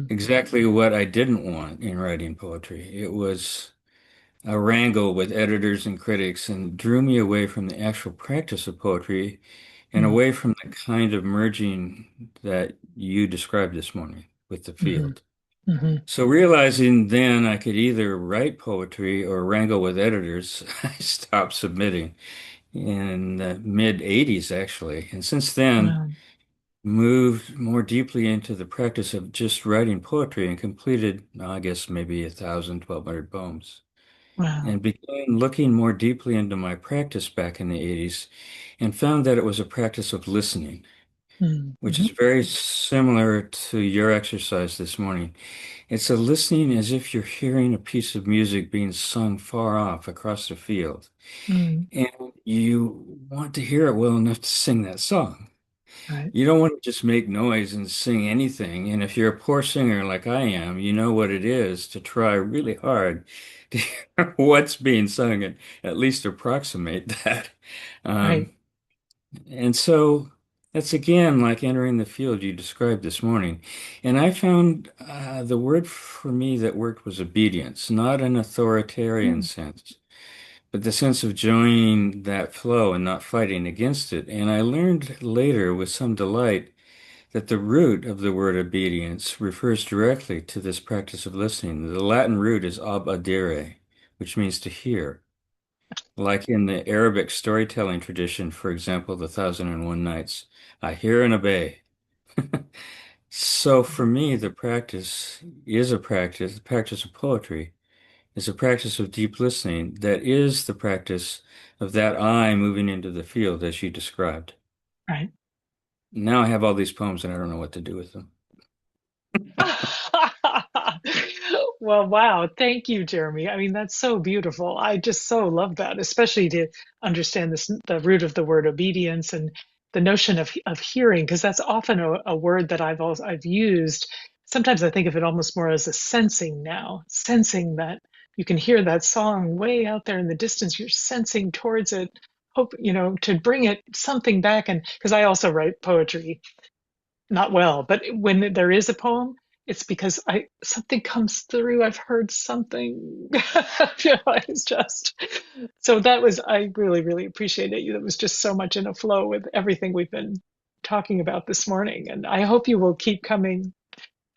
Exactly what I didn't want in writing poetry. It was a wrangle with editors and critics and drew me away from the actual practice of poetry and away from the kind of merging that you described this morning with the field. So realizing then I could either write poetry or wrangle with editors, I stopped submitting in the mid 80s actually. And since then, Wow. moved more deeply into the practice of just writing poetry and completed, I guess, maybe 1,200 poems. Wow. And began looking more deeply into my practice back in the 80s and found that it was a practice of listening, which is very similar to your exercise this morning. It's a listening as if you're hearing a piece of music being sung far off across the field. And you want to hear it well enough to sing that song. Right. You don't want to just make noise and sing anything. And if you're a poor singer like I am, you know what it is to try really hard to hear what's being sung and at least approximate that. Right. And so that's again like entering the field you described this morning. And I found the word for me that worked was obedience, not an authoritarian sense, but the sense of joining that flow and not fighting against it. And I learned later with some delight that the root of the word obedience refers directly to this practice of listening. The Latin root is ab audire, which means to hear. Like in the Arabic storytelling tradition, for example, the Thousand and One Nights, I hear and obey. So for me, the practice is a practice, the practice of poetry is a practice of deep listening that is the practice of that I moving into the field as you described. Right. Now I have all these poems and I don't know what to do with them. Well, wow. Thank you, Jeremy. I mean, that's so beautiful. I just so love that, especially to understand this, the root of the word obedience and the notion of hearing, because that's often a word that I've used. Sometimes I think of it almost more as a sensing now, sensing that you can hear that song way out there in the distance. You're sensing towards it, hope, to bring it something back. And because I also write poetry, not well, but when there is a poem, it's because something comes through. I've heard something. It's just so I really, really appreciate it. That was just so much in a flow with everything we've been talking about this morning. And I hope you will keep coming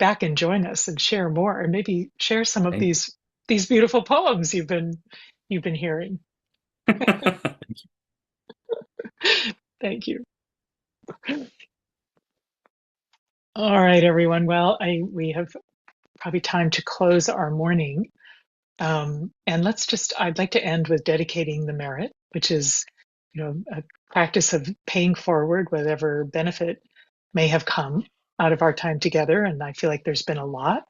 back and join us and share more, and maybe share some of Thank these beautiful poems you've been hearing. Thank you. All right, everyone. Well, we have probably time to close our morning. And I'd like to end with dedicating the merit, which is, a practice of paying forward whatever benefit may have come out of our time together. And I feel like there's been a lot.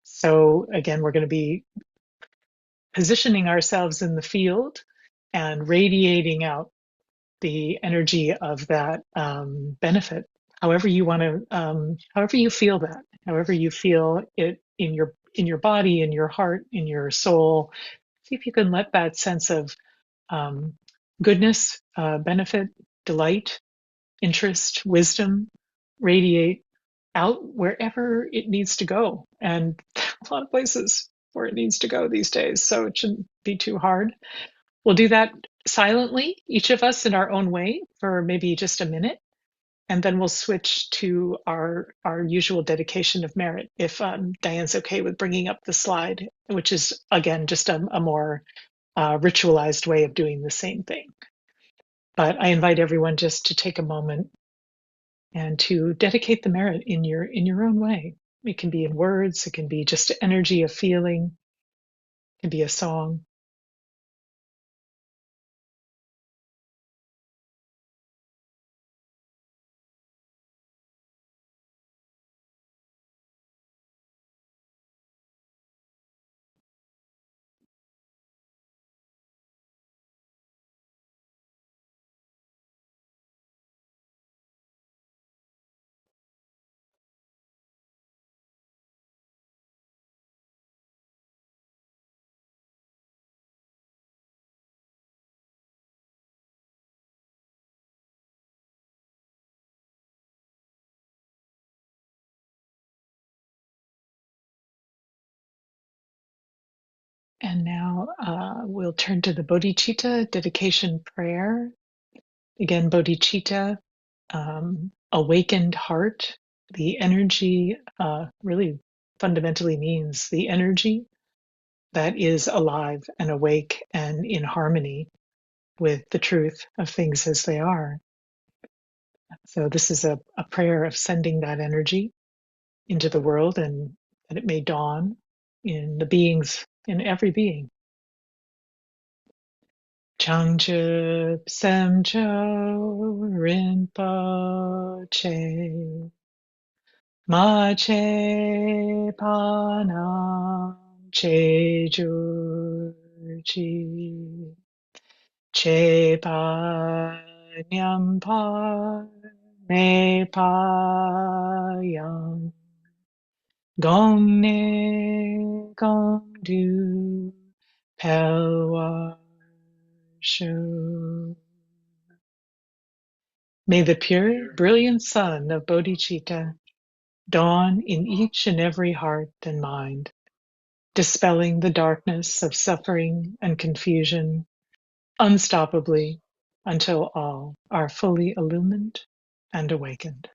So again, we're going to be positioning ourselves in the field and radiating out the energy of that however you feel that, however you feel it in in your body, in your heart, in your soul. See if you can let that sense of goodness, benefit, delight, interest, wisdom radiate out wherever it needs to go. And a lot of places where it needs to go these days, so it shouldn't be too hard. We'll do that silently, each of us in our own way, for maybe just a minute. And then we'll switch to our usual dedication of merit, if Diane's okay with bringing up the slide, which is, again, just a more ritualized way of doing the same thing. But I invite everyone just to take a moment and to dedicate the merit in your own way. It can be in words, it can be just energy of feeling, it can be a song. And now we'll turn to the bodhicitta dedication prayer. Again, bodhicitta, awakened heart. The energy really fundamentally means the energy that is alive and awake and in harmony with the truth of things as they are. So this is a prayer of sending that energy into the world, and that it may dawn in the beings, in every being. Changchub Semcho Rinpoche Mache Panam Chejurji Che Panyam Pa Me Payam Gong Ne Gong Du Pelwa Shu. May the pure, brilliant sun of bodhicitta dawn in each and every heart and mind, dispelling the darkness of suffering and confusion unstoppably until all are fully illumined and awakened.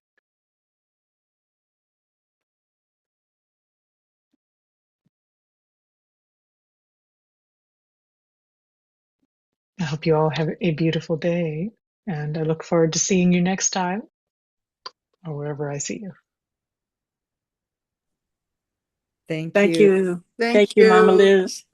I hope you all have a beautiful day, and I look forward to seeing you next time, or wherever I see you. Thank you. Thank you, Mama Liz.